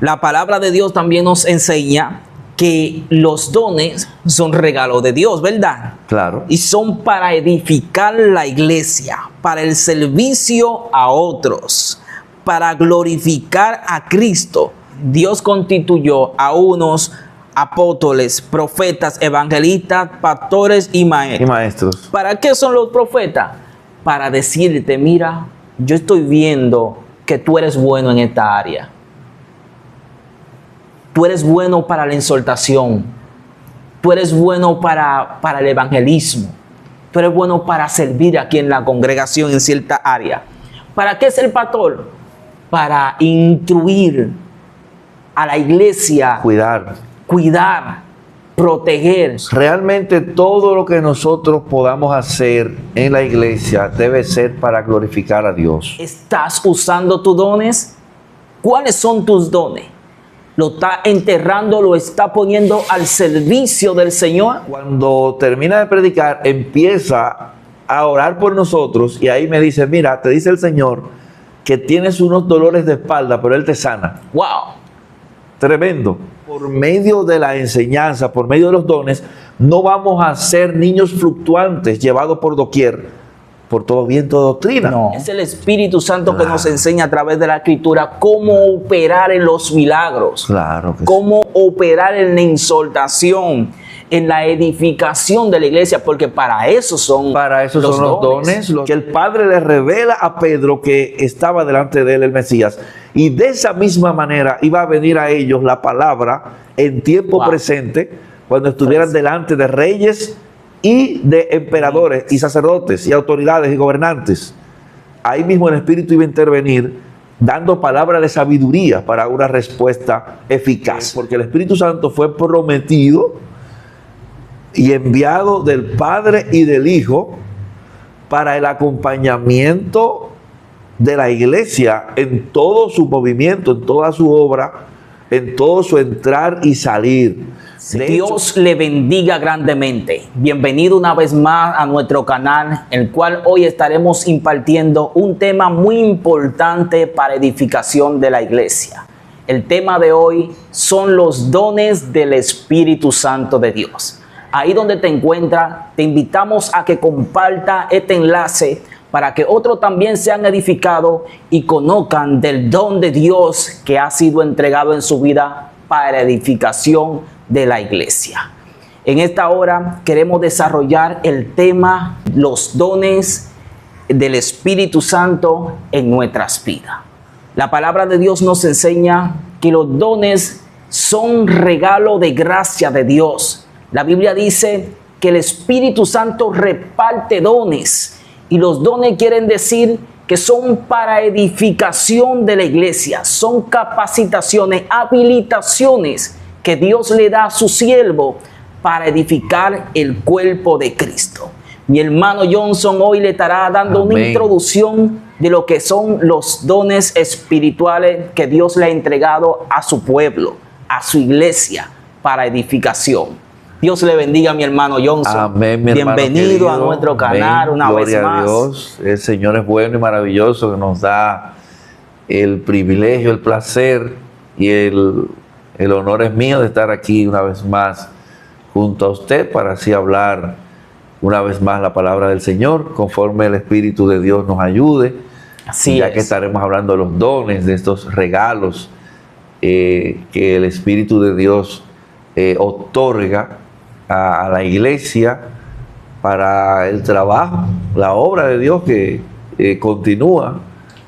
La palabra de Dios también nos enseña que los dones son regalos de Dios, ¿verdad? Claro. Y son para edificar la iglesia, para el servicio a otros, para glorificar a Cristo. Dios constituyó a unos apóstoles, profetas, evangelistas, pastores y maestros. ¿Para qué son los profetas? Para decirte, mira, yo estoy viendo que tú eres bueno en esta área. Tú eres bueno para la exhortación. Tú eres bueno para el evangelismo. Tú eres bueno para servir aquí en la congregación en cierta área. ¿Para qué es el pastor? Para instruir a la iglesia. Cuidar, proteger. Realmente todo lo que nosotros podamos hacer en la iglesia debe ser para glorificar a Dios. ¿Estás usando tus dones? ¿Cuáles son tus dones? ¿Lo está enterrando, lo está poniendo al servicio del Señor? Cuando termina de predicar, empieza a orar por nosotros y ahí me dice, mira, te dice el Señor que tienes unos dolores de espalda, pero Él te sana. ¡Wow! Tremendo. Por medio de la enseñanza, por medio de los dones, no vamos a ser niños fluctuantes llevados por doquier, por todo viento de doctrina. No. Es el Espíritu Santo que nos enseña a través de la Escritura cómo operar en los milagros. Claro que cómo operar en la exhortación, en la edificación de la iglesia, porque para eso son los dones. Que el Padre le revela a Pedro que estaba delante de él el Mesías. Y de esa misma manera iba a venir a ellos la palabra en tiempo presente, cuando estuvieran delante de reyes y de emperadores y sacerdotes y autoridades y gobernantes. Ahí mismo el Espíritu iba a intervenir dando palabra de sabiduría para una respuesta eficaz, porque el Espíritu Santo fue prometido y enviado del Padre y del Hijo para el acompañamiento de la iglesia en todo su movimiento, en toda su obra, en todo su entrar y salir. Dios le bendiga grandemente. Bienvenido una vez más a nuestro canal, el cual hoy estaremos impartiendo un tema muy importante para edificación de la iglesia. El tema de hoy son los dones del Espíritu Santo de Dios. Ahí donde te encuentras, te invitamos a que comparta este enlace para que otros también sean edificados y conozcan del don de Dios que ha sido entregado en su vida para edificación de la iglesia. En esta hora queremos desarrollar el tema los dones del Espíritu Santo en nuestras vidas. La palabra de Dios nos enseña que los dones son regalo de gracia de Dios. La Biblia dice que el Espíritu Santo reparte dones, y los dones quieren decir que son para edificación de la iglesia, son capacitaciones, habilitaciones que Dios le da a su siervo para edificar el cuerpo de Cristo. Mi hermano Johnson hoy le estará dando una introducción de lo que son los dones espirituales que Dios le ha entregado a su pueblo, a su iglesia, para edificación. Dios le bendiga a mi hermano Johnson. Amén, mi hermano Bienvenido querido. a nuestro canal. Una vez Gloria más. a Dios. El Señor es bueno y maravilloso, que nos da el privilegio, el placer y el honor es mío de estar aquí una vez más junto a usted para así hablar una vez más la palabra del Señor, conforme el Espíritu de Dios nos ayude. Así ya que estaremos hablando de los dones, de estos regalos que el Espíritu de Dios otorga a la iglesia para el trabajo, la obra de Dios que continúa,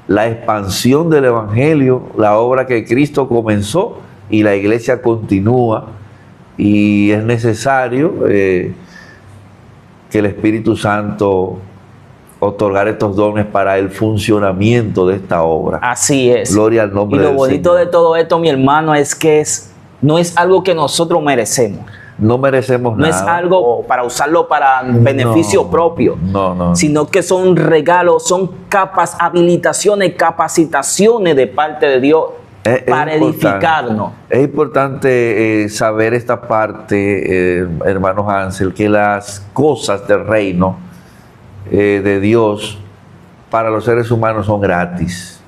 la expansión del Evangelio, la obra que Cristo comenzó y la iglesia continúa, y es necesario que el Espíritu Santo otorgar estos dones para el funcionamiento de esta obra. Así es. Gloria al nombre del Señor. Y lo bonito de todo esto, mi hermano, es que no es algo que nosotros merecemos. No merecemos nada. No es algo para usarlo para beneficio propio. No. Sino que son regalos, son habilitaciones, capacitaciones de parte de Dios para edificarnos. Es importante saber esta parte, hermano Hansel, que las cosas del reino de Dios para los seres humanos son gratis.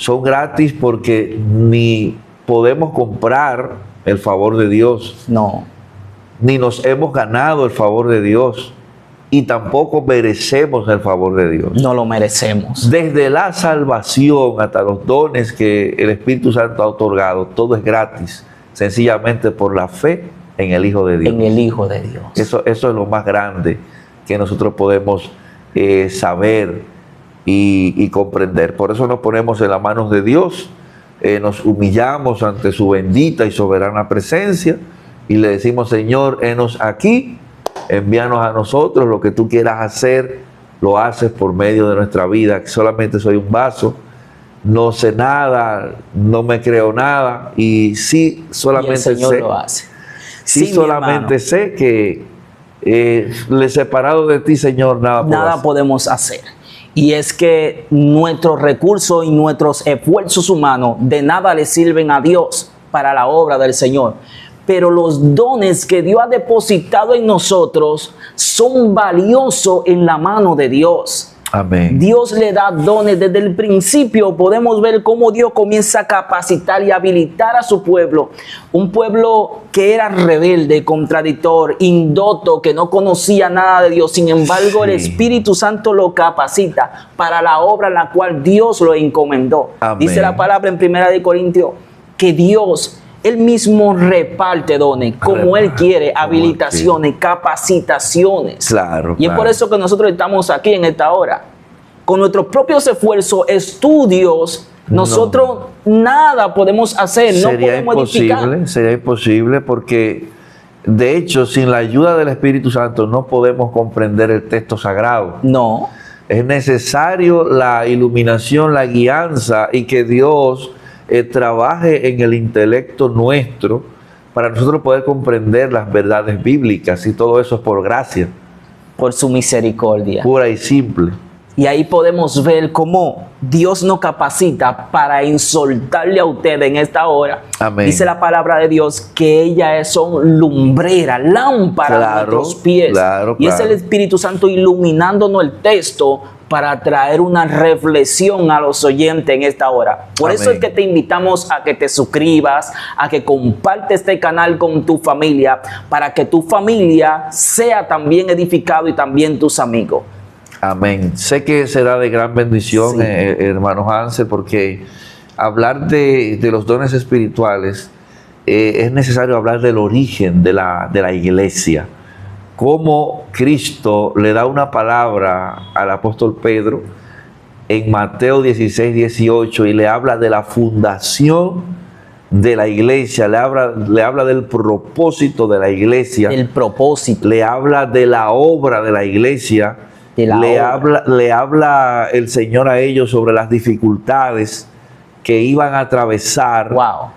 son gratis porque ni podemos comprar el favor de Dios, No. ni nos hemos ganado el favor de Dios, y tampoco merecemos el favor de Dios. No lo merecemos. Desde la salvación hasta los dones que el Espíritu Santo ha otorgado, todo es gratis, sencillamente por la fe en el Hijo de Dios. En el Hijo de Dios. Eso es lo más grande que nosotros podemos saber y comprender. Por eso nos ponemos en las manos de Dios, nos humillamos ante su bendita y soberana presencia y le decimos: Señor, henos aquí, envíanos a nosotros, lo que tú quieras hacer, lo haces por medio de nuestra vida. Solamente soy un vaso, no sé nada, no me creo nada, y sí solamente Y el Señor sé, lo hace. sí solamente sé que le separado de ti, Señor, nada podemos hacer. Y es que nuestros recursos y nuestros esfuerzos humanos de nada le sirven a Dios para la obra del Señor. Pero los dones que Dios ha depositado en nosotros son valiosos en la mano de Dios. Amén. Dios le da dones. Desde el principio podemos ver cómo Dios comienza a capacitar y habilitar a su pueblo. Un pueblo que era rebelde, contradictor, indoto, que no conocía nada de Dios. Sin embargo, Sí. el Espíritu Santo lo capacita para la obra en la cual Dios lo encomendó. Amén. Dice la palabra en 1 Corintios que Dios, Él mismo reparte dones como Él quiere, como habilitaciones, capacitaciones. Claro, Y es por eso que nosotros estamos aquí en esta hora. Con nuestros propios esfuerzos, estudios, nosotros nada podemos hacer, no podemos edificar. Sería imposible porque, de hecho, sin la ayuda del Espíritu Santo no podemos comprender el texto sagrado. No, Es necesario la iluminación, la guianza, y que Dios trabaje en el intelecto nuestro para nosotros poder comprender las verdades bíblicas, y todo eso es por gracia, por su misericordia. pura y simple. Y ahí podemos ver cómo Dios nos capacita para insultarle a usted en esta hora. Amén. Dice la palabra de Dios que ellas son lumbreras, lámparas a nuestros pies. Claro, y es el Espíritu Santo iluminándonos el texto para traer una reflexión a los oyentes en esta hora. Por eso Amén. es que te invitamos a que te suscribas, a que compartes este canal con tu familia, para que tu familia sea también edificado y también tus amigos. Amén. Sé que será de gran bendición, Sí. hermano Hansel, porque hablar de los dones espirituales es necesario hablar del origen de la iglesia. Cómo Cristo le da una palabra al apóstol Pedro en Mateo 16, 18 y le habla de la fundación de la iglesia, le habla del propósito de la iglesia, El propósito. le habla de la obra de la iglesia, De la obra. le habla el Señor a ellos sobre las dificultades que iban a atravesar, Wow.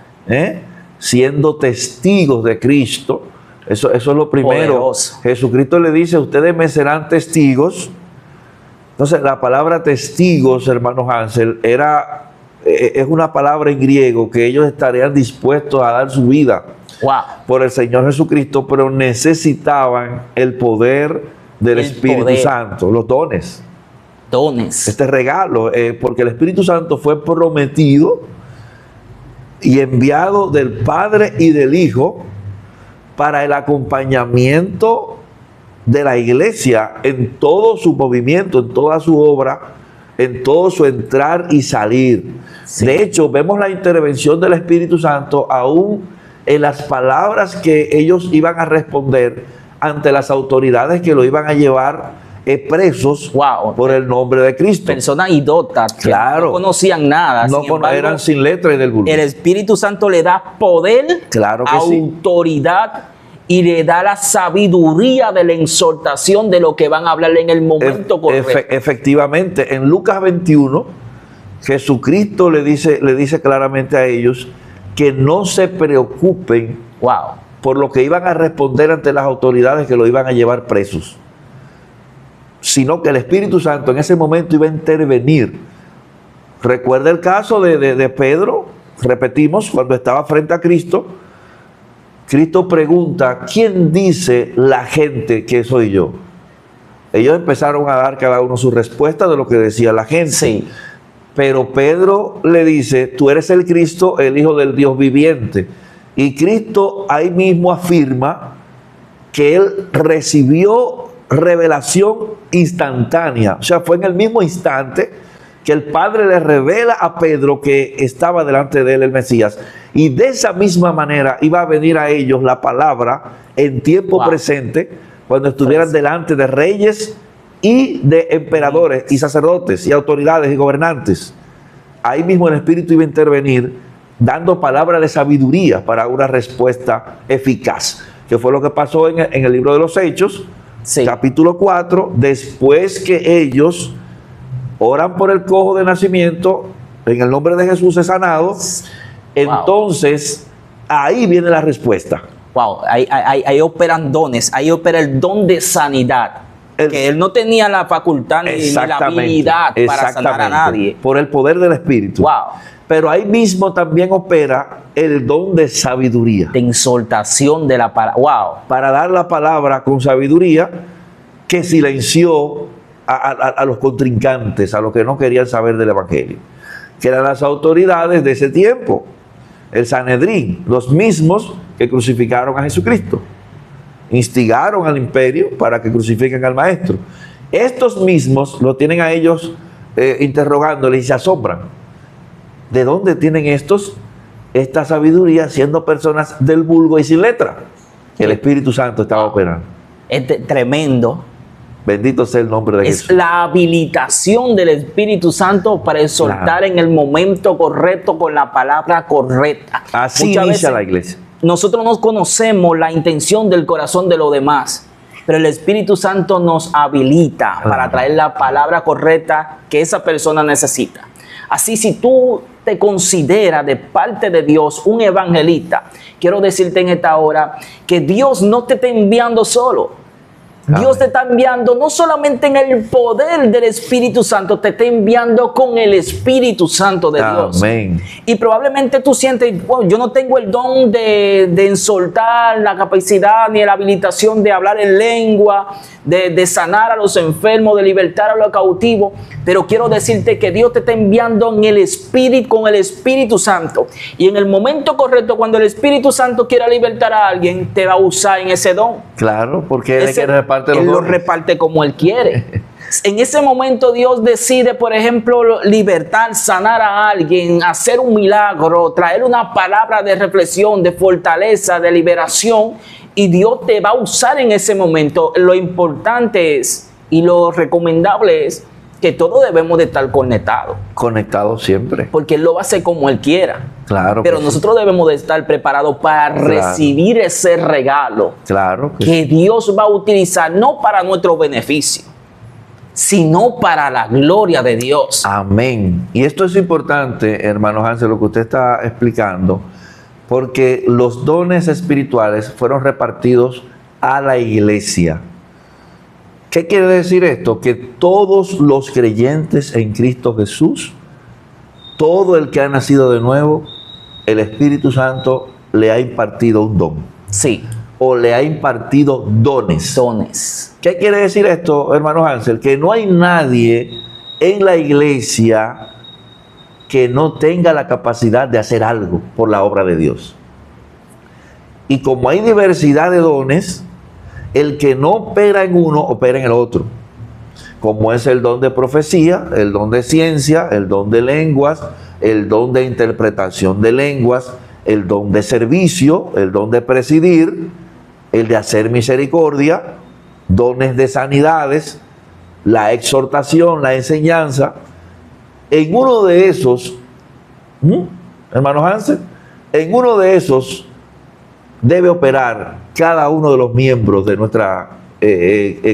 siendo testigos de Cristo. Eso es lo primero. Poderoso. Jesucristo le dice: ustedes me serán testigos. Entonces, la palabra testigos, hermanos Hansel, es una palabra en griego que ellos estarían dispuestos a dar su vida Wow. por el Señor Jesucristo, pero necesitaban el poder del El Espíritu poder. Santo, los dones, Dones. este regalo, porque el Espíritu Santo fue prometido y enviado del Padre y del Hijo para el acompañamiento de la iglesia en todo su movimiento, en toda su obra, en todo su entrar y salir. Sí. De hecho, vemos la intervención del Espíritu Santo aún en las palabras que ellos iban a responder ante las autoridades que lo iban a llevar presos Wow. por el nombre de Cristo. Personas idólatras que Claro. no conocían nada. No Sin embargo, eran sin letra y del vulgo. el Espíritu Santo le da poder, Claro que sí. autoridad y le da la sabiduría de la exhortación de lo que van a hablar en el momento correcto. Efectivamente, en Lucas 21, Jesucristo le dice claramente a ellos que no se preocupen Wow. por lo que iban a responder ante las autoridades que lo iban a llevar presos, sino que el Espíritu Santo en ese momento iba a intervenir. Recuerda el caso de Pedro, repetimos, cuando estaba frente a Cristo. Cristo pregunta: ¿quién dice la gente que soy yo? Ellos empezaron a dar cada uno su respuesta de lo que decía la gente. Sí. Pero Pedro le dice, tú eres el Cristo, el Hijo del Dios viviente. Y Cristo ahí mismo afirma que él recibió revelación instantánea. O sea, fue en el mismo instante que el Padre le revela a Pedro que estaba delante de él el Mesías. Y de esa misma manera iba a venir a ellos la palabra en tiempo presente, cuando estuvieran delante de reyes y de emperadores y sacerdotes y autoridades y gobernantes. Ahí mismo el Espíritu iba a intervenir, dando palabra de sabiduría para una respuesta eficaz, que fue lo que pasó en el libro de los Hechos, capítulo 4, después que ellos oran por el cojo de nacimiento, en el nombre de Jesús es sanado. Entonces, ahí viene la respuesta. Wow, ahí operan dones, ahí opera el don de sanidad, que él no tenía la facultad ni la habilidad para sanar a nadie. Por el poder del Espíritu. Wow. Pero ahí mismo también opera el don de sabiduría. De exaltación de la palabra. Wow. Para dar la palabra con sabiduría, que silenció a los contrincantes, a los que no querían saber del Evangelio, que eran las autoridades de ese tiempo, el Sanedrín, los mismos que crucificaron a Jesucristo, instigaron al imperio para que crucifiquen al Maestro. Estos mismos lo tienen a ellos interrogándole y se asombran. ¿De dónde tienen esta sabiduría siendo personas del vulgo y sin letra? El Espíritu Santo estaba operando. Es tremendo. Bendito sea el nombre de Jesús. Es la habilitación del Espíritu Santo para exhortar en el momento correcto con la palabra correcta. Así inicia la iglesia. Nosotros no conocemos la intención del corazón de los demás, pero el Espíritu Santo nos habilita para traer la palabra correcta que esa persona necesita. Así, si tú te consideras de parte de Dios un evangelista, quiero decirte en esta hora que Dios no te está enviando solo. Dios te está enviando no solamente en el poder del Espíritu Santo, te está enviando con el Espíritu Santo de Dios. Amén. Y probablemente tú sientes, bueno, yo no tengo el don de exaltar la capacidad ni la habilitación de hablar en lengua, de sanar a los enfermos, de libertar a los cautivos, pero quiero decirte que Dios te está enviando en el Espíritu, con el Espíritu Santo. Y en el momento correcto, cuando el Espíritu Santo quiera libertar a alguien, te va a usar en ese don. Claro, porque Él lo reparte como Él quiere. En ese momento Dios decide, por ejemplo, libertar, sanar a alguien, hacer un milagro, traer una palabra de reflexión, de fortaleza, de liberación, y Dios te va a usar en ese momento. Lo importante es, y lo recomendable es, que todos debemos de estar conectados. Conectados siempre. Porque Él lo va a hacer como Él quiera. Claro. Pero nosotros debemos de estar preparados para recibir ese regalo. Claro. Que Dios va a utilizar no para nuestro beneficio, sino para la gloria de Dios. Amén. Y esto es importante, hermano Hansel, lo que usted está explicando, porque los dones espirituales fueron repartidos a la iglesia. ¿Qué quiere decir esto? Que todos los creyentes en Cristo Jesús, todo el que ha nacido de nuevo, el Espíritu Santo le ha impartido un don. Sí. O le ha impartido dones. Dones. ¿Qué quiere decir esto, hermano Hansel? Que no hay nadie en la iglesia que no tenga la capacidad de hacer algo por la obra de Dios. Y como hay diversidad de dones, el que no opera en uno, opera en el otro. Como es el don de profecía, el don de ciencia, el don de lenguas, el don de interpretación de lenguas, el don de servicio, el don de presidir, el de hacer misericordia, dones de sanidades, la exhortación, la enseñanza. En uno de esos, hermano Hansel, en uno de esos debe operar cada uno de los miembros de nuestra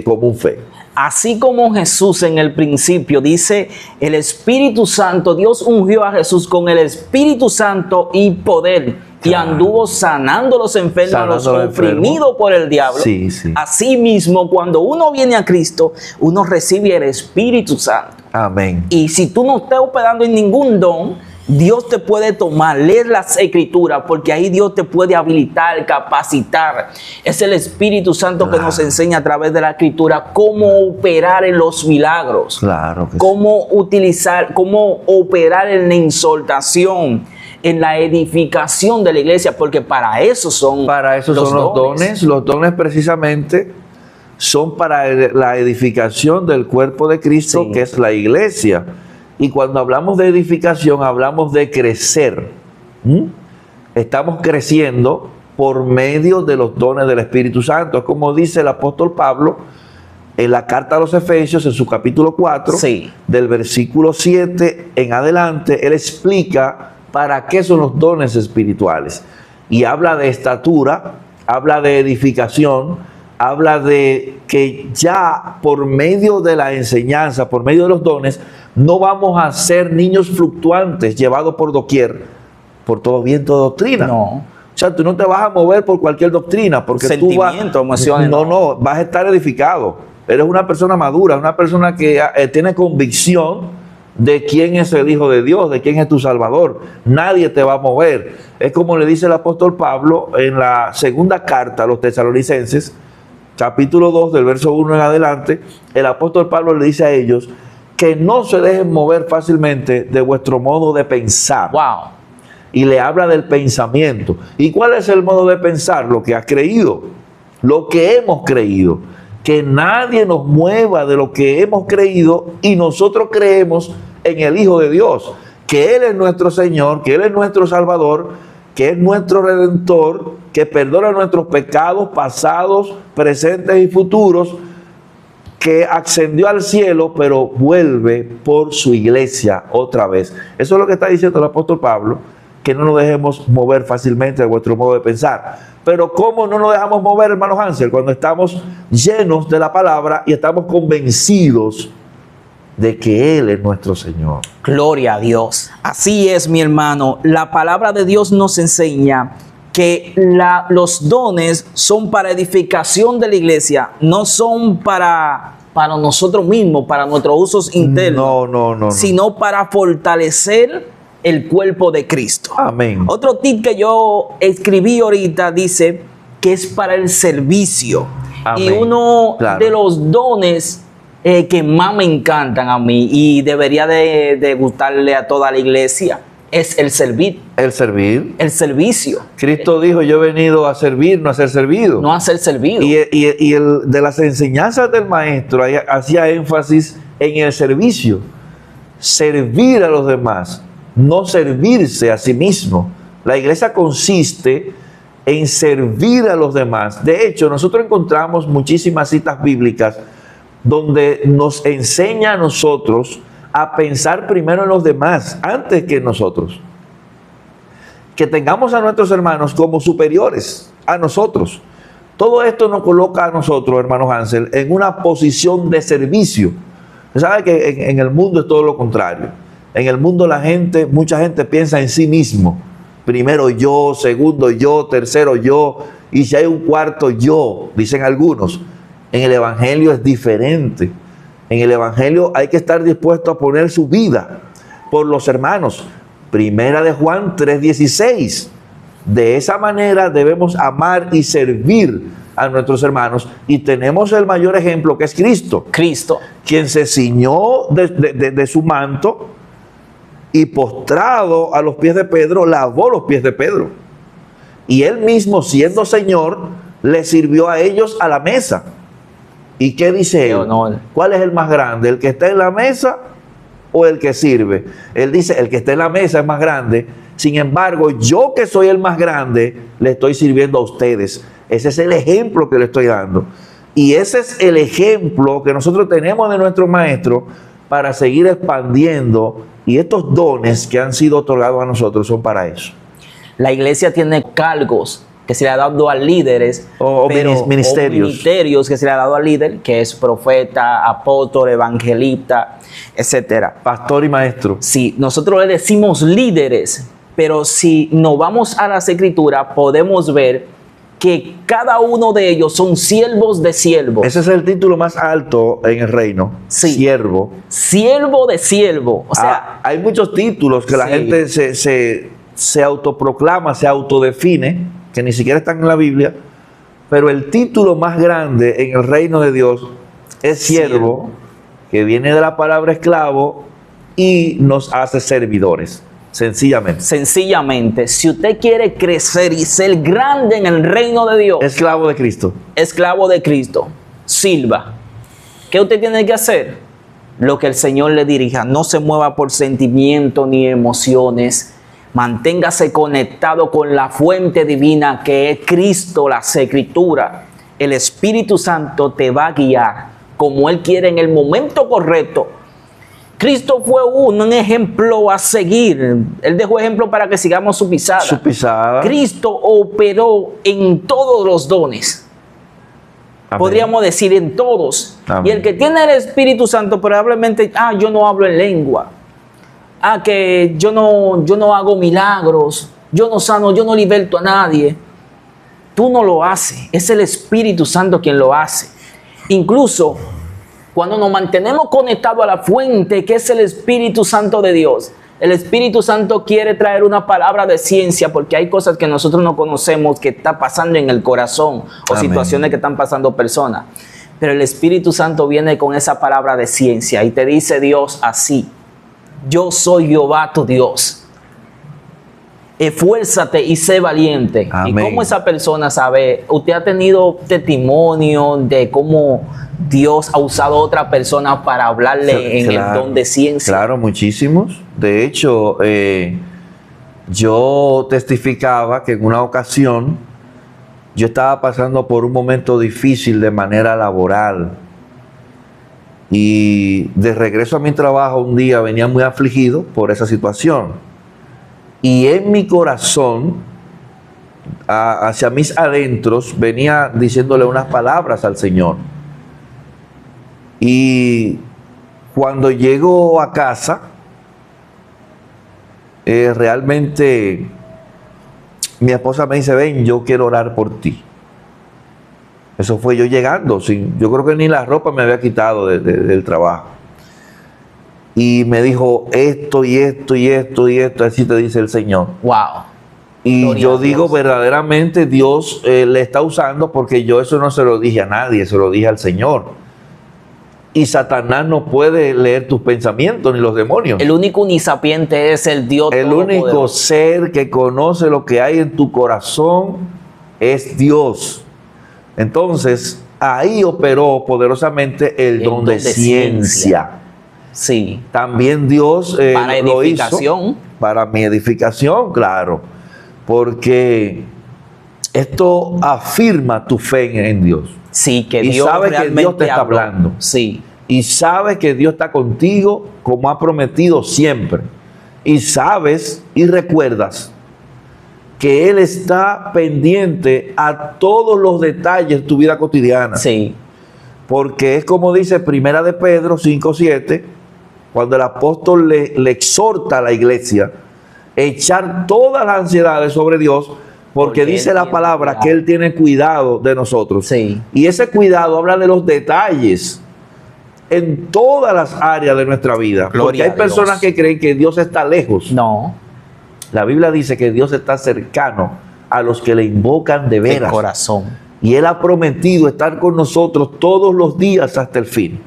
común fe. Así como Jesús en el principio dice, el Espíritu Santo, Dios ungió a Jesús con el Espíritu Santo y poder, y anduvo sanando a los enfermos, a los oprimidos por el diablo. Sí, sí. Así mismo, cuando uno viene a Cristo, uno recibe el Espíritu Santo. Amén. Y si tú no estás operando en ningún don, Dios te puede tomar, leer las escrituras, porque ahí Dios te puede habilitar, capacitar. Es el Espíritu Santo que nos enseña a través de la escritura cómo operar en los milagros. Claro que cómo utilizar, cómo operar en la exaltación, en la edificación de la iglesia, porque para eso son los dones. Los dones precisamente son para la edificación del cuerpo de Cristo, sí, que es la iglesia. Y cuando hablamos de edificación, hablamos de crecer. Estamos creciendo por medio de los dones del Espíritu Santo. Es como dice el apóstol Pablo en la carta a los Efesios, en su capítulo 4, sí, del versículo 7 en adelante, él explica para qué son los dones espirituales. Y habla de estatura, habla de edificación, habla de que ya por medio de la enseñanza, por medio de los dones, no vamos a ser niños fluctuantes llevados por doquier, por todo viento de doctrina. No. O sea, tú no te vas a mover por cualquier doctrina, porque sentimiento, emociones. No, vas a estar edificado. Eres una persona madura, una persona que tiene convicción de quién es el Hijo de Dios, de quién es tu Salvador. Nadie te va a mover. Es como le dice el apóstol Pablo en la segunda carta a los Tesalonicenses, capítulo 2, del verso 1 en adelante. El apóstol Pablo le dice a ellos que no se dejen mover fácilmente de vuestro modo de pensar. Wow. Y le habla del pensamiento. ¿Y cuál es el modo de pensar? Lo que has creído, lo que hemos creído. Que nadie nos mueva de lo que hemos creído, y nosotros creemos en el Hijo de Dios, que Él es nuestro Señor, que Él es nuestro Salvador, que es nuestro Redentor, que perdona nuestros pecados pasados, presentes y futuros, que ascendió al cielo, pero vuelve por su iglesia otra vez. Eso es lo que está diciendo el apóstol Pablo, que no nos dejemos mover fácilmente de vuestro modo de pensar. Pero ¿cómo no nos dejamos mover, hermano Hansel? Cuando estamos llenos de la palabra y estamos convencidos de que Él es nuestro Señor. Gloria a Dios. Así es, mi hermano. La palabra de Dios nos enseña que los dones son para edificación de la iglesia, no son para nosotros mismos, para nuestros usos internos, no, sino para fortalecer el cuerpo de Cristo. Amén. Otro tip que yo escribí ahorita dice que es para el servicio. Amén. Y uno de los dones que más me encantan a mí y debería de gustarle a toda la iglesia es el servir. El servir. El servicio. Cristo dijo, yo he venido a servir, no a ser servido. No a ser servido. Y de las enseñanzas del maestro hacía énfasis en el servicio. Servir a los demás, no servirse a sí mismo. La iglesia consiste en servir a los demás. De hecho, nosotros encontramos muchísimas citas bíblicas donde nos enseña a nosotros a pensar primero en los demás antes que en nosotros. Que tengamos a nuestros hermanos como superiores a nosotros. Todo esto nos coloca a nosotros, hermanos Hansel, en una posición de servicio. Usted sabe que en el mundo es todo lo contrario. En el mundo mucha gente piensa en sí mismo. Primero yo, segundo yo, tercero yo, y si hay un cuarto yo, dicen algunos. En el Evangelio es diferente. En el Evangelio hay que estar dispuesto a poner su vida por los hermanos. Primera de Juan 3:16. De esa manera debemos amar y servir a nuestros hermanos. Y tenemos el mayor ejemplo, que es Cristo. Cristo. Quien se ciñó de su manto y postrado a los pies de Pedro, lavó los pies de Pedro. Y él mismo, siendo Señor, le sirvió a ellos a la mesa. ¿Y qué dice él? ¿Cuál es el más grande? ¿El que está en la mesa o el que sirve? Él dice, el que está en la mesa es más grande. Sin embargo, yo que soy el más grande, le estoy sirviendo a ustedes. Ese es el ejemplo que le estoy dando. Y ese es el ejemplo que nosotros tenemos de nuestro maestro para seguir expandiendo. Y estos dones que han sido otorgados a nosotros son para eso. La iglesia tiene cargos que se le ha dado a líderes, ministerios que se le ha dado al líder, que es profeta, apóstol, evangelista, etcétera. Pastor y maestro. Sí, nosotros le decimos líderes, pero si nos vamos a las escrituras, podemos ver que cada uno de ellos son siervos de siervos. Ese es el título más alto en el reino. Sí. Siervo. Siervo de siervo. O sea, hay muchos títulos que la sí. gente se autoproclama, se autodefine, que ni siquiera están en la Biblia, pero el título más grande en el reino de Dios es siervo, que viene de la palabra esclavo y nos hace servidores. Sencillamente. Sencillamente, si usted quiere crecer y ser grande en el reino de Dios, Esclavo de Cristo. esclavo de Cristo, sirva. ¿Qué usted tiene que hacer? Lo que el Señor le dirija. No se mueva por sentimientos ni emociones. Manténgase conectado con la fuente divina que es Cristo, las Escrituras. El Espíritu Santo te va a guiar como Él quiere en el momento correcto. Cristo fue un ejemplo a seguir. Él dejó ejemplo para que sigamos su pisada. Su pisada. Cristo operó en todos los dones. Amén. Podríamos decir en todos. Amén. Y el que tiene el Espíritu Santo probablemente, yo no hablo en lengua. Que yo no hago milagros. Yo no sano, yo no liberto a nadie. Tú no lo haces. Es el Espíritu Santo quien lo hace. Incluso cuando nos mantenemos conectados a la fuente que es el Espíritu Santo de Dios, el Espíritu Santo quiere traer una palabra de ciencia porque hay cosas que nosotros no conocemos que está pasando en el corazón o Amén. situaciones que están pasando personas. Pero el Espíritu Santo viene con esa palabra de ciencia y te dice Dios así: yo soy Jehová tu Dios. Esfuérzate y sé valiente. Amén. ¿Y cómo esa persona sabe? Usted ha tenido testimonio de cómo Dios ha usado a otra persona para hablarle en el don de ciencia. Claro, muchísimos. De hecho, yo testificaba que en una ocasión yo estaba pasando por un momento difícil de manera laboral. Y de regreso a mi trabajo un día venía muy afligido por esa situación. Y en mi corazón, hacia mis adentros, venía diciéndole unas palabras al Señor. Y cuando llego a casa, realmente mi esposa me dice: ven, yo quiero orar por ti. Eso fue yo llegando, yo creo que ni la ropa me había quitado del trabajo. Y me dijo esto y esto y esto y esto, así te dice el Señor. Wow. Y Gloria yo a digo, Dios. verdaderamente Dios le está usando, porque yo eso no se lo dije a nadie, se lo dije al Señor. Y Satanás no puede leer tus pensamientos ni los demonios. El único unisapiente es el Dios El único todopoderoso. ser que conoce lo que hay en tu corazón es Dios. Entonces, ahí operó poderosamente el don de ciencia. Sí. También Dios Para lo edificación. hizo para mi edificación, claro. Porque esto afirma tu fe en Dios. Sí, que Y Dios sabe que realmente Dios te está habló. hablando. Sí. Y sabes que Dios está contigo como ha prometido siempre. Y sabes y recuerdas que Él está pendiente a todos los detalles de tu vida cotidiana. Sí. Porque es como dice Primera de Pedro 5:7, cuando el apóstol le exhorta a la iglesia echar todas las ansiedades sobre Dios, porque dice Él la tiene palabra cuidado. que Él tiene cuidado de nosotros. Sí. Y ese cuidado habla de los detalles en todas las áreas de nuestra vida. Gloria Porque hay a Dios. personas que creen que Dios está lejos. No. La Biblia dice que Dios está cercano a los que le invocan de El veras. corazón. Y Él ha prometido estar con nosotros todos los días hasta el fin.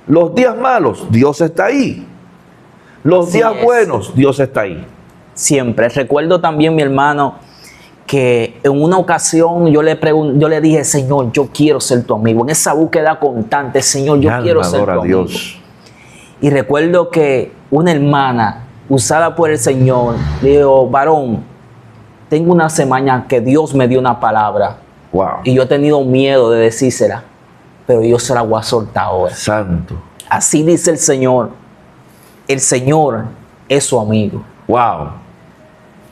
Los días malos, Dios está ahí. Los Así días es. buenos, Dios está ahí. Siempre. Recuerdo también, mi hermano, que en una ocasión yo le dije: Señor, yo quiero ser tu amigo. En esa búsqueda constante, Señor, yo Mi quiero alma ser tu adora a amigo. Dios. Y recuerdo que una hermana usada por el Señor le dijo: varón, tengo una semana que Dios me dio una palabra Wow. y yo he tenido miedo de decírsela, pero yo se la voy a soltar ahora. Santo. Así dice el Señor. El Señor es su amigo. Wow.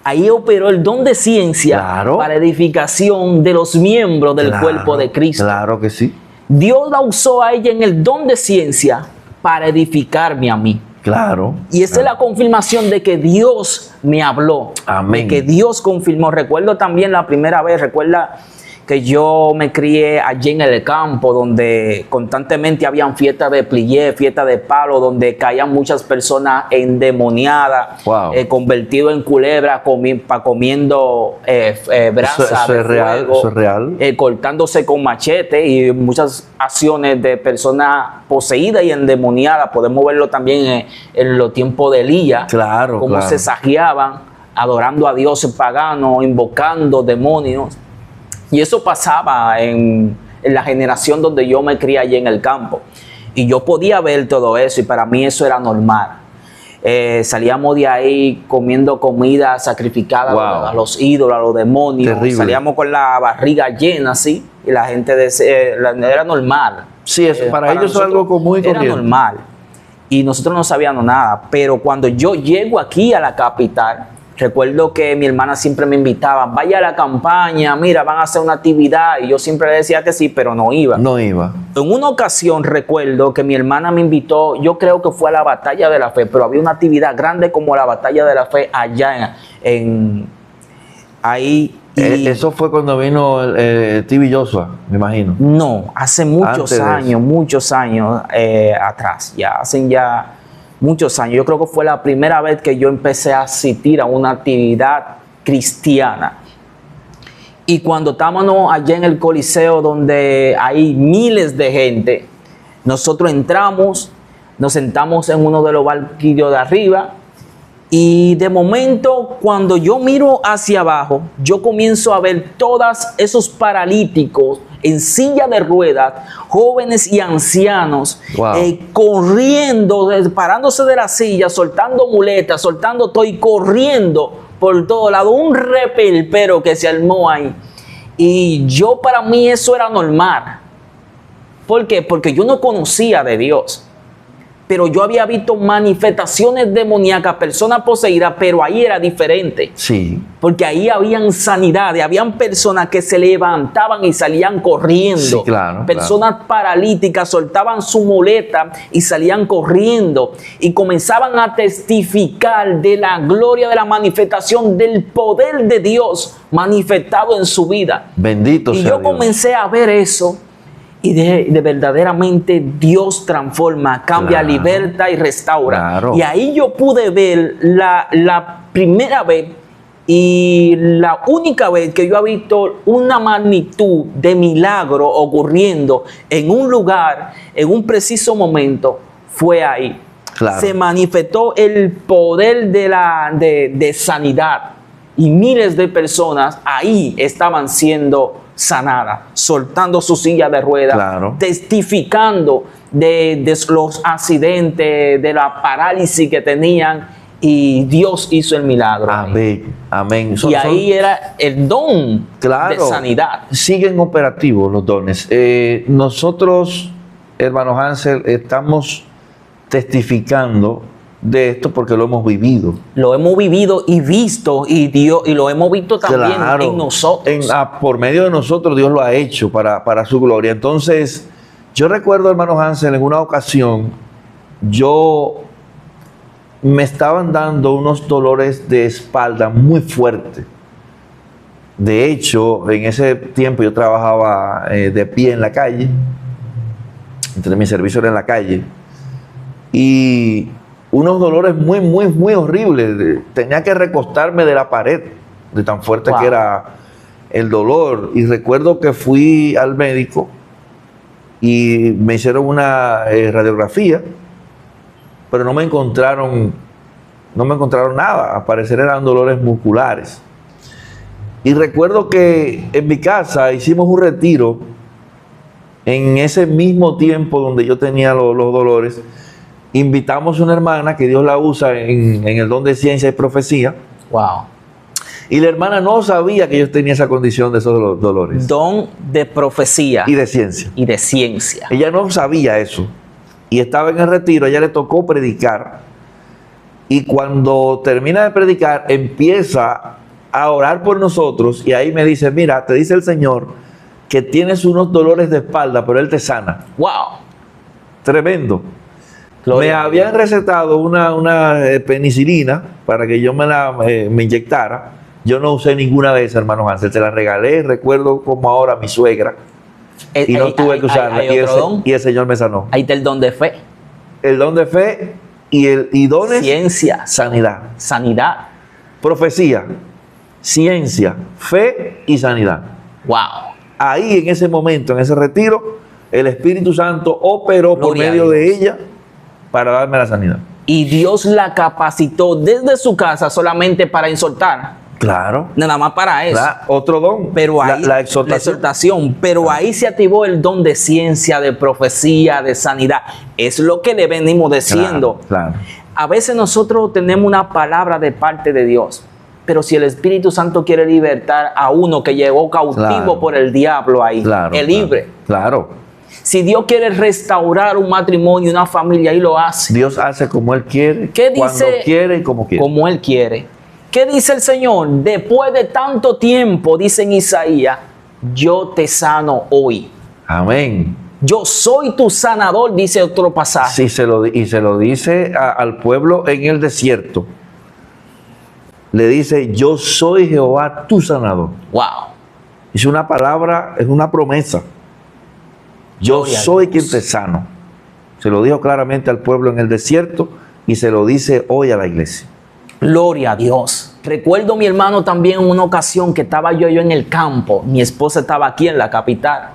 Ahí operó el don de ciencia Claro. para edificación de los miembros del Claro, cuerpo de Cristo. Claro que sí. Dios la usó a ella en el don de ciencia para edificarme a mí. Claro. Y esa es la confirmación de que Dios me habló. Amén. De que Dios confirmó. Recuerdo también la primera vez, recuerda que yo me crié allí en el campo, donde constantemente habían fiestas de plié, fiestas de palo, donde caían muchas personas endemoniadas, Wow. Convertidos en culebras, comiendo brasas. Eso es real, eso es real. Cortándose con machete, y muchas acciones de personas poseídas y endemoniadas. Podemos verlo también en los tiempos de Elías. Claro, cómo claro. se saqueaban, adorando a dioses paganos, invocando demonios. Y eso pasaba en la generación donde yo me crié allí en el campo. Y yo podía ver todo eso, y para mí eso era normal. Salíamos de ahí comiendo comida sacrificada Wow. a los ídolos, a los demonios. Terrible. Salíamos con la barriga llena así, y la gente era normal. Sí, eso, para ellos es nosotros algo común y era corriente. normal. Y nosotros no sabíamos nada. Pero cuando yo llego aquí a la capital, recuerdo que mi hermana siempre me invitaba: vaya a la campaña, mira, van a hacer una actividad. Y yo siempre le decía que sí, pero no iba. No iba. En una ocasión recuerdo que mi hermana me invitó, yo creo que fue a la Batalla de la Fe, pero había una actividad grande como la Batalla de la Fe allá ahí. Y Eso fue cuando vino TV Joshua, me imagino. no, hace muchos años atrás, hacen ya muchos años. Yo creo que fue la primera vez que yo empecé a asistir a una actividad cristiana. Y cuando estábamos allá en el Coliseo, donde hay miles de gente, nosotros entramos, nos sentamos en uno de los banquillos de arriba, y de momento, cuando yo miro hacia abajo, yo comienzo a ver todos esos paralíticos en silla de ruedas, jóvenes y ancianos, Wow. corriendo, parándose de la silla, soltando muletas, soltando todo y corriendo por todo lado. Un repelpero que se armó ahí. Y para mí eso era normal. ¿Por qué? Porque yo no conocía de Dios. Pero yo había visto manifestaciones demoníacas, personas poseídas, pero ahí era diferente. Sí. Porque ahí habían sanidades, habían personas que se levantaban y salían corriendo. Sí, claro, Personas paralíticas soltaban su muleta y salían corriendo. Y comenzaban a testificar de la gloria, de la manifestación, del poder de Dios manifestado en su vida. Bendito Y sea yo Dios. comencé a ver eso. Y de verdaderamente Dios transforma, cambia, Claro. liberta y restaura. Claro. Y ahí yo pude ver la primera vez y la única vez que yo he visto una magnitud de milagro ocurriendo en un lugar, en un preciso momento, fue ahí. Claro. Se manifestó el poder de sanidad, y miles de personas ahí estaban siendo sanadas, soltando su silla de ruedas, Claro. testificando de los accidentes, de la parálisis que tenían, y Dios hizo el milagro. Amén. Amén. Y ahí era el don Claro. de sanidad. Siguen operativos los dones. Nosotros, hermano Hansel, estamos testificando de esto porque lo hemos vivido. Lo hemos vivido y visto, y lo hemos visto también en nosotros. Por medio de nosotros Dios lo ha hecho para su gloria. Entonces, yo recuerdo, hermano Hansel, en una ocasión, me estaban dando unos dolores de espalda muy fuertes. De hecho, en ese tiempo yo trabajaba de pie en la calle. Entonces mi servicio era en la calle. Y unos dolores muy, muy, muy horribles. Tenía que recostarme de la pared de tan fuerte Wow. que era el dolor. Y recuerdo que fui al médico y me hicieron una radiografía, pero no me encontraron nada. Al parecer eran dolores musculares. Y recuerdo que en mi casa hicimos un retiro en ese mismo tiempo donde yo tenía los dolores. Invitamos a una hermana que Dios la usa en el don de ciencia y profecía. Wow. Y la hermana no sabía que yo tenía esa condición de esos dolores. Don de profecía Y de ciencia. y de ciencia. Ella no sabía eso. Y estaba en el retiro, a ella le tocó predicar. Y cuando termina de predicar, empieza a orar por nosotros. Y ahí me dice: mira, te dice el Señor que tienes unos dolores de espalda, pero Él te sana. Wow. Tremendo. Gloria Me a habían recetado una penicilina para que yo me inyectara, Yo no usé ninguna de esas, hermano Hansel. Te la regalé, recuerdo como ahora a mi suegra. Y no tuve que usarla. Y el Señor me sanó. Ahí está el don de fe. El don de fe y dones. Ciencia. Sanidad. Sanidad. Profecía. Ciencia. Fe y sanidad. Wow. Ahí en ese momento, en ese retiro, el Espíritu Santo operó por medio de ella para darme la sanidad. Y Dios la capacitó desde su casa solamente para exhortar. Claro. Nada más para eso. Otro don. Pero ahí, la exhortación. Pero ahí se activó el don de ciencia, de profecía, de sanidad. Es lo que le venimos diciendo. Claro. A veces nosotros tenemos una palabra de parte de Dios. Pero si el Espíritu Santo quiere libertar a uno que llegó cautivo por el diablo ahí, es libre. Claro. Si Dios quiere restaurar un matrimonio, una familia, ahí lo hace. Dios hace como Él quiere, cuando quiere y como quiere. Como Él quiere. ¿Qué dice el Señor? Después de tanto tiempo, dice en Isaías, yo te sano hoy. Amén. Yo soy tu sanador, dice otro pasaje. Sí, se lo dice al pueblo en el desierto. Le dice, yo soy Jehová tu sanador. Wow. Es una palabra, es una promesa. Yo soy quien te sano. Se lo dijo claramente al pueblo en el desierto y se lo dice hoy a la iglesia. Gloria a Dios. Recuerdo mi hermano también en una ocasión que estaba yo en el campo. Mi esposa estaba aquí en la capital.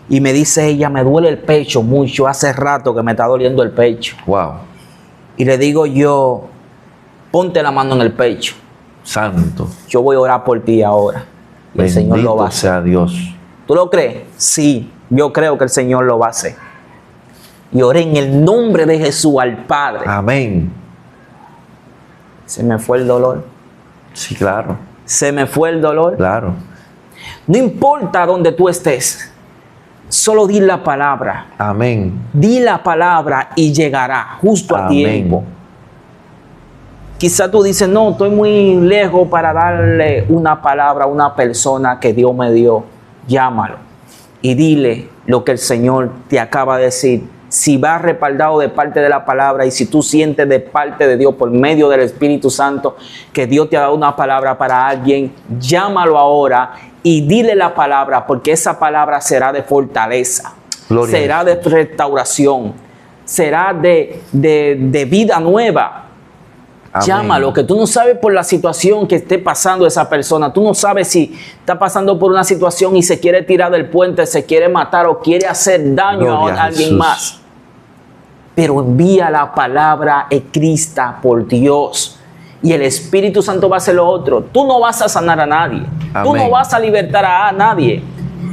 Y me dice ella, me duele el pecho mucho. Hace rato que me está doliendo el pecho. Wow. Y le digo yo, ponte la mano en el pecho. Santo. Yo voy a orar por ti ahora. Y el Señor lo va a hacer. Bendito sea Dios. ¿Tú lo crees? Sí, yo creo que el Señor lo va a hacer. Y oré en el nombre de Jesús al Padre. Amén. Se me fue el dolor. Sí, claro. Se me fue el dolor. Claro. No importa dónde tú estés. Solo di la palabra. Amén. Di la palabra y llegará justo a tiempo. Quizá tú dices, no, estoy muy lejos para darle una palabra a una persona que Dios me dio. Llámalo y dile lo que el Señor te acaba de decir. Si vas respaldado de parte de la palabra y si tú sientes de parte de Dios por medio del Espíritu Santo que Dios te ha dado una palabra para alguien, llámalo ahora y dile la palabra, porque esa palabra será de fortaleza, será de restauración, será de vida nueva. Amén. Llámalo, que tú no sabes por la situación que esté pasando esa persona. Tú no sabes si está pasando por una situación y se quiere tirar del puente, se quiere matar o quiere hacer daño a alguien más. Pero envía la palabra escrita por Dios y el Espíritu Santo va a hacer lo otro. Tú no vas a sanar a nadie. Amén. Tú no vas a libertar a nadie.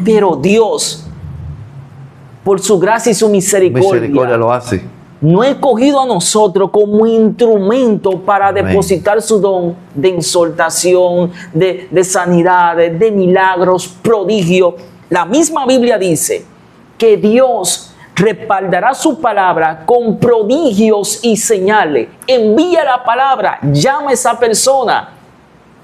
Pero Dios, por su gracia y su misericordia lo hace. No ha escogido a nosotros como instrumento para depositar su don de exaltación, de sanidades, de milagros, prodigios. La misma Biblia dice que Dios respaldará su palabra con prodigios y señales. Envía la palabra, llama a esa persona,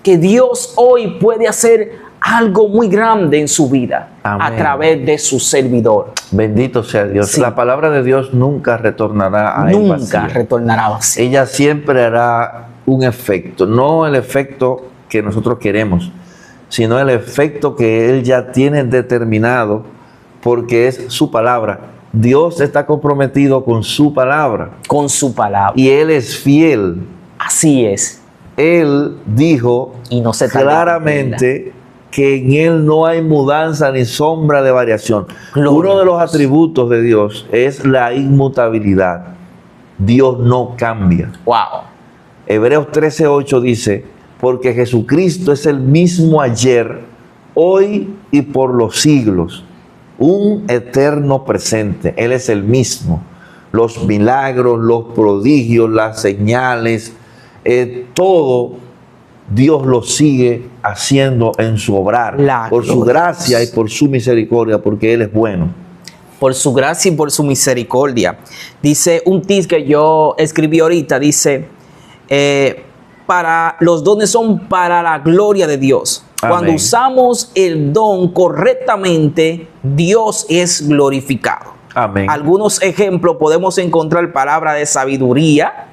que Dios hoy puede hacer algo muy grande en su vida. Amén. A través de su servidor. Bendito sea Dios. Sí. La palabra de Dios nunca retornará a él vacía. Nunca retornará vacía. Ella siempre hará un efecto, no el efecto que nosotros queremos, sino el efecto que Él ya tiene determinado, porque es su palabra. Dios está comprometido con su palabra. Con su palabra. Y Él es fiel. Así es. Él dijo y no se claramente que en Él no hay mudanza ni sombra de variación. Gloria. Uno de los atributos de Dios es la inmutabilidad. Dios no cambia. Wow. Hebreos 13:8 dice, porque Jesucristo es el mismo ayer, hoy y por los siglos. Un eterno presente. Él es el mismo. Los milagros, los prodigios, las señales, todo Dios lo sigue haciendo en su obrar, por su gracia y por su misericordia, porque Él es bueno. Por su gracia y por su misericordia. Dice un tip que yo escribí ahorita, dice, para los dones son para la gloria de Dios. Amén. Cuando usamos el don correctamente, Dios es glorificado. Amén. Algunos ejemplos podemos encontrar: palabra de sabiduría,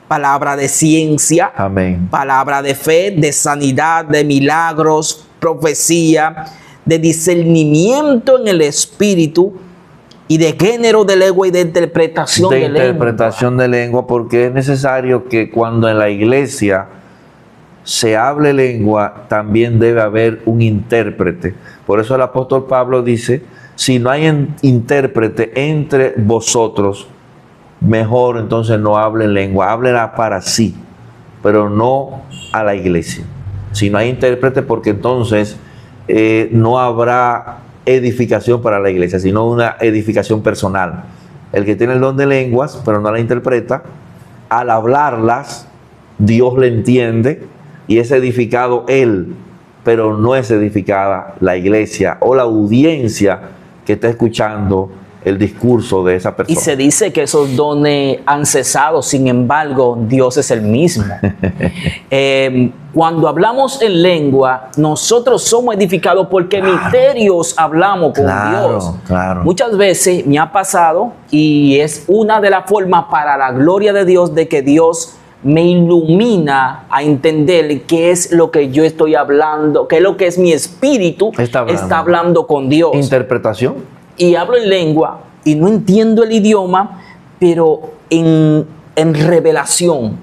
palabra de ciencia, Amén. palabra de fe, de sanidad, de milagros, profecía, de discernimiento en el espíritu y de género de lengua y de interpretación de lengua. Interpretación de lengua, porque es necesario que cuando en la iglesia se hable lengua, también debe haber un intérprete. Por eso el apóstol Pablo dice, si no hay intérprete entre vosotros, mejor entonces no hablen lengua, háblela para sí, pero no a la iglesia. Si no hay intérprete, porque entonces no habrá edificación para la iglesia, sino una edificación personal. El que tiene el don de lenguas, pero no la interpreta, al hablarlas, Dios le entiende y es edificado él, pero no es edificada la iglesia o la audiencia que está escuchando el discurso de esa persona. Y se dice que esos dones han cesado, sin embargo, Dios es el mismo. Cuando hablamos en lengua, nosotros somos edificados porque misterios hablamos con Dios. Claro. Muchas veces me ha pasado, y es una de las formas para la gloria de Dios, de que Dios me ilumina a entender qué es lo que yo estoy hablando, qué es lo que es mi espíritu está hablando con Dios. Interpretación. Y hablo en lengua y no entiendo el idioma, pero en revelación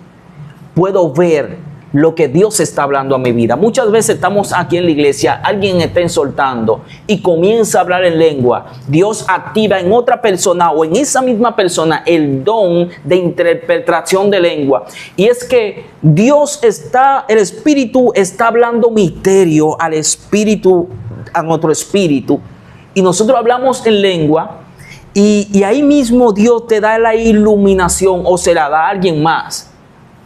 puedo ver lo que Dios está hablando a mi vida. Muchas veces estamos aquí en la iglesia, alguien está exhortando y comienza a hablar en lengua. Dios activa en otra persona o en esa misma persona el don de interpretación de lengua. Y es que el Espíritu está hablando misterio al Espíritu, a nuestro espíritu. Y nosotros hablamos en lengua y ahí mismo Dios te da la iluminación o se la da a alguien más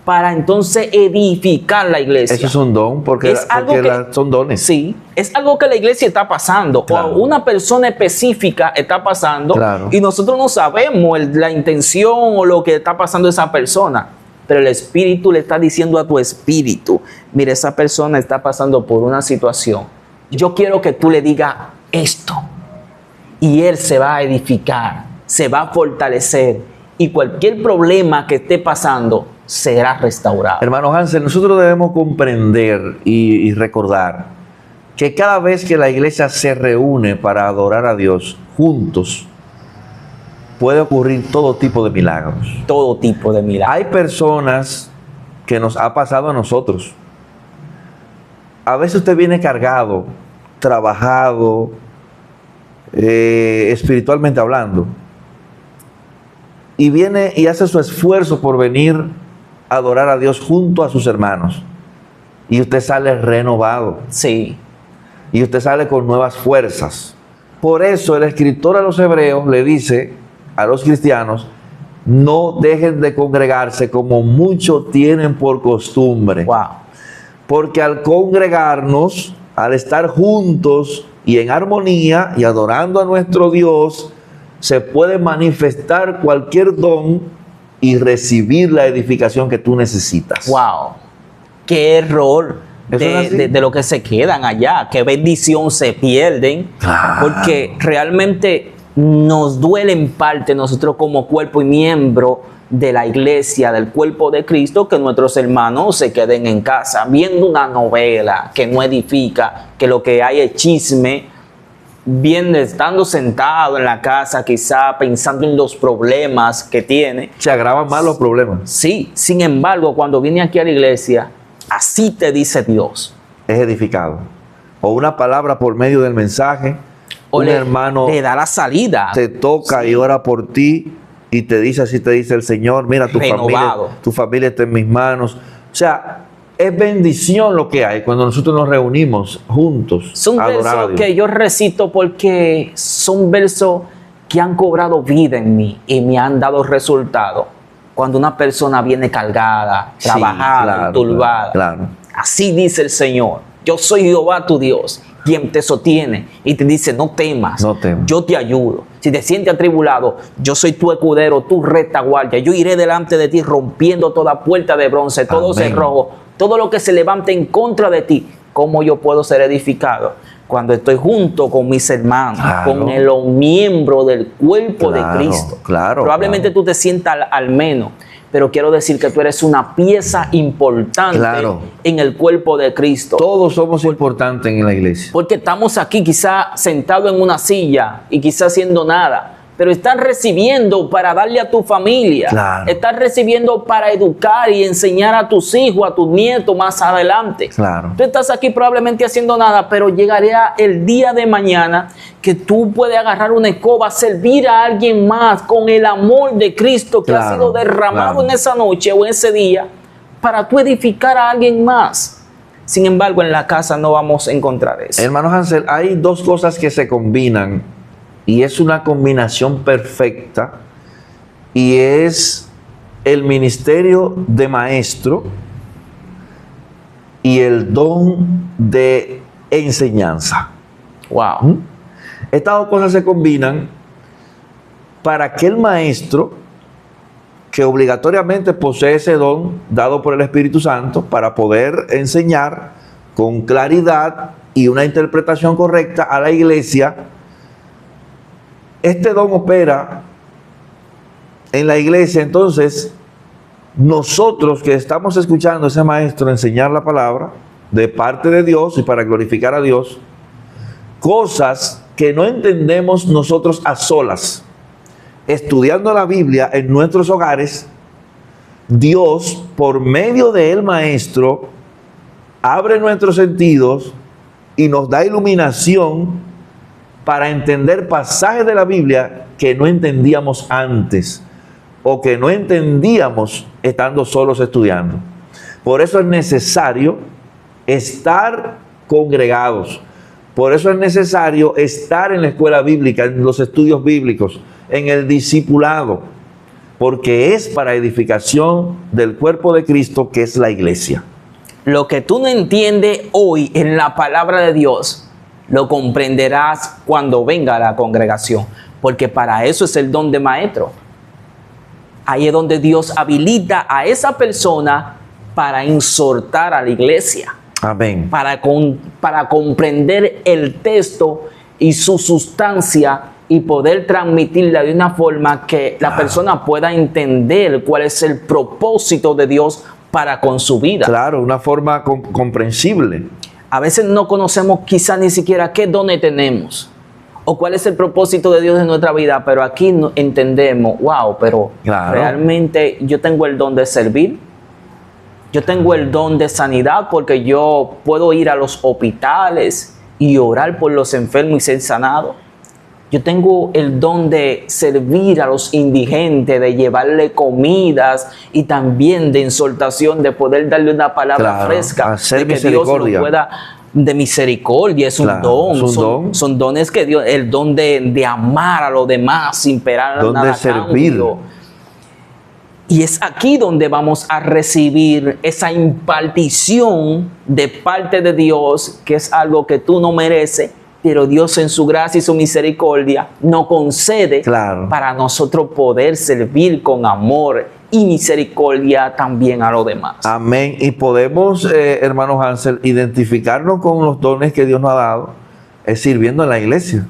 para entonces edificar la iglesia. Eso es un don, porque son dones. Sí, es algo que la iglesia está pasando, claro, o una persona específica está pasando, claro, y nosotros no sabemos la intención o lo que está pasando esa persona, pero el Espíritu le está diciendo a tu espíritu, mire, esa persona está pasando por una situación. Yo quiero que tú le digas esto. Y él se va a edificar, se va a fortalecer y cualquier problema que esté pasando será restaurado. Hermano Hansel, nosotros debemos comprender y recordar que cada vez que la iglesia se reúne para adorar a Dios juntos, puede ocurrir todo tipo de milagros. Todo tipo de milagros. Hay personas que nos ha pasado a nosotros. A veces usted viene cargado, trabajado, espiritualmente hablando, y viene y hace su esfuerzo por venir a adorar a Dios junto a sus hermanos, y usted sale renovado. Sí. Y usted sale con nuevas fuerzas. Por eso el escritor a los hebreos le dice a los cristianos, no dejen de congregarse como muchos tienen por costumbre. Wow. Porque al congregarnos, al estar juntos y en armonía y adorando a nuestro Dios, se puede manifestar cualquier don y recibir la edificación que tú necesitas. ¡Wow! ¡Qué error de lo que se quedan allá! ¡Qué bendición se pierden! Claro. Porque realmente nos duele en parte nosotros como cuerpo y miembro de la iglesia, del cuerpo de Cristo, que nuestros hermanos se queden en casa viendo una novela que no edifica, que lo que hay es chisme, viendo, estando sentado en la casa quizá pensando en los problemas que tiene. Se agravan más los problemas. Sí, sin embargo, cuando viene aquí a la iglesia, así te dice Dios. Es edificado. O una palabra por medio del mensaje, o un hermano le da la salida. Te toca, sí, y ora por ti. Y te dice, así te dice el Señor, mira, tu familia está en mis manos. O sea, es bendición lo que hay cuando nosotros nos reunimos juntos. Son versos que yo recito porque son versos que han cobrado vida en mí y me han dado resultado. Cuando una persona viene cargada, trabajada, turbada. Claro. Así dice el Señor, yo soy Jehová tu Dios, quien te sostiene y te dice, no temas, yo te ayudo. Si te sientes atribulado, yo soy tu escudero, tu retaguardia. Yo iré delante de ti rompiendo toda puerta de bronce, todo cerrojo, todo lo que se levante en contra de ti. ¿Cómo yo puedo ser edificado? Cuando estoy junto con mis hermanos, con los miembros del cuerpo de Cristo. Probablemente tú te sientas al menos, pero quiero decir que tú eres una pieza importante en el cuerpo de Cristo. Todos somos importantes en la iglesia. Porque estamos aquí quizá sentados en una silla y quizá haciendo nada, pero estás recibiendo para darle a tu familia. Claro. Estás recibiendo para educar y enseñar a tus hijos, a tus nietos más adelante. Claro. Tú estás aquí probablemente haciendo nada, pero llegaría el día de mañana que tú puedes agarrar una escoba, servir a alguien más con el amor de Cristo que ha sido derramado en esa noche o en ese día para tú edificar a alguien más. Sin embargo, en la casa no vamos a encontrar eso. Hermano Hansel, hay dos cosas que se combinan y es una combinación perfecta, y es el ministerio de maestro y el don de enseñanza. Wow. Estas dos cosas se combinan para que el maestro, que obligatoriamente posee ese don dado por el Espíritu Santo para poder enseñar con claridad y una interpretación correcta a la iglesia, este don opera en la iglesia. Entonces, nosotros que estamos escuchando a ese maestro enseñar la palabra de parte de Dios y para glorificar a Dios, cosas que no entendemos nosotros a solas, estudiando la Biblia en nuestros hogares, Dios, por medio del maestro, abre nuestros sentidos y nos da iluminación para entender pasajes de la Biblia que no entendíamos antes o que no entendíamos estando solos estudiando. Por eso es necesario estar congregados. Por eso es necesario estar en la escuela bíblica, en los estudios bíblicos, en el discipulado, porque es para edificación del cuerpo de Cristo, que es la iglesia. Lo que tú no entiendes hoy en la palabra de Dios, lo comprenderás cuando venga a la congregación, porque para eso es el don de maestro. Ahí es donde Dios habilita a esa persona para exhortar a la iglesia. Amén. Para comprender el texto y su sustancia y poder transmitirla de una forma que la persona pueda entender cuál es el propósito de Dios para con su vida. Claro, una forma comprensible. A veces no conocemos quizás ni siquiera qué dones tenemos o cuál es el propósito de Dios en nuestra vida, pero aquí entendemos, wow, pero realmente yo tengo el don de servir, yo tengo el don de sanidad porque yo puedo ir a los hospitales y orar por los enfermos y ser sanado. Yo tengo el don de servir a los indigentes, de llevarle comidas y también de exhortación, de poder darle una palabra fresca, hacer de que misericordia. Dios nos pueda, de misericordia, es un don. Son dones que Dios, el don de amar a los demás sin esperar don nada de servir. Y es aquí donde vamos a recibir esa impartición de parte de Dios, que es algo que tú no mereces, pero Dios en su gracia y su misericordia nos concede para nosotros poder servir con amor y misericordia también a los demás. Amén. Y podemos, hermanos Hansel, identificarnos con los dones que Dios nos ha dado, es sirviendo en la iglesia.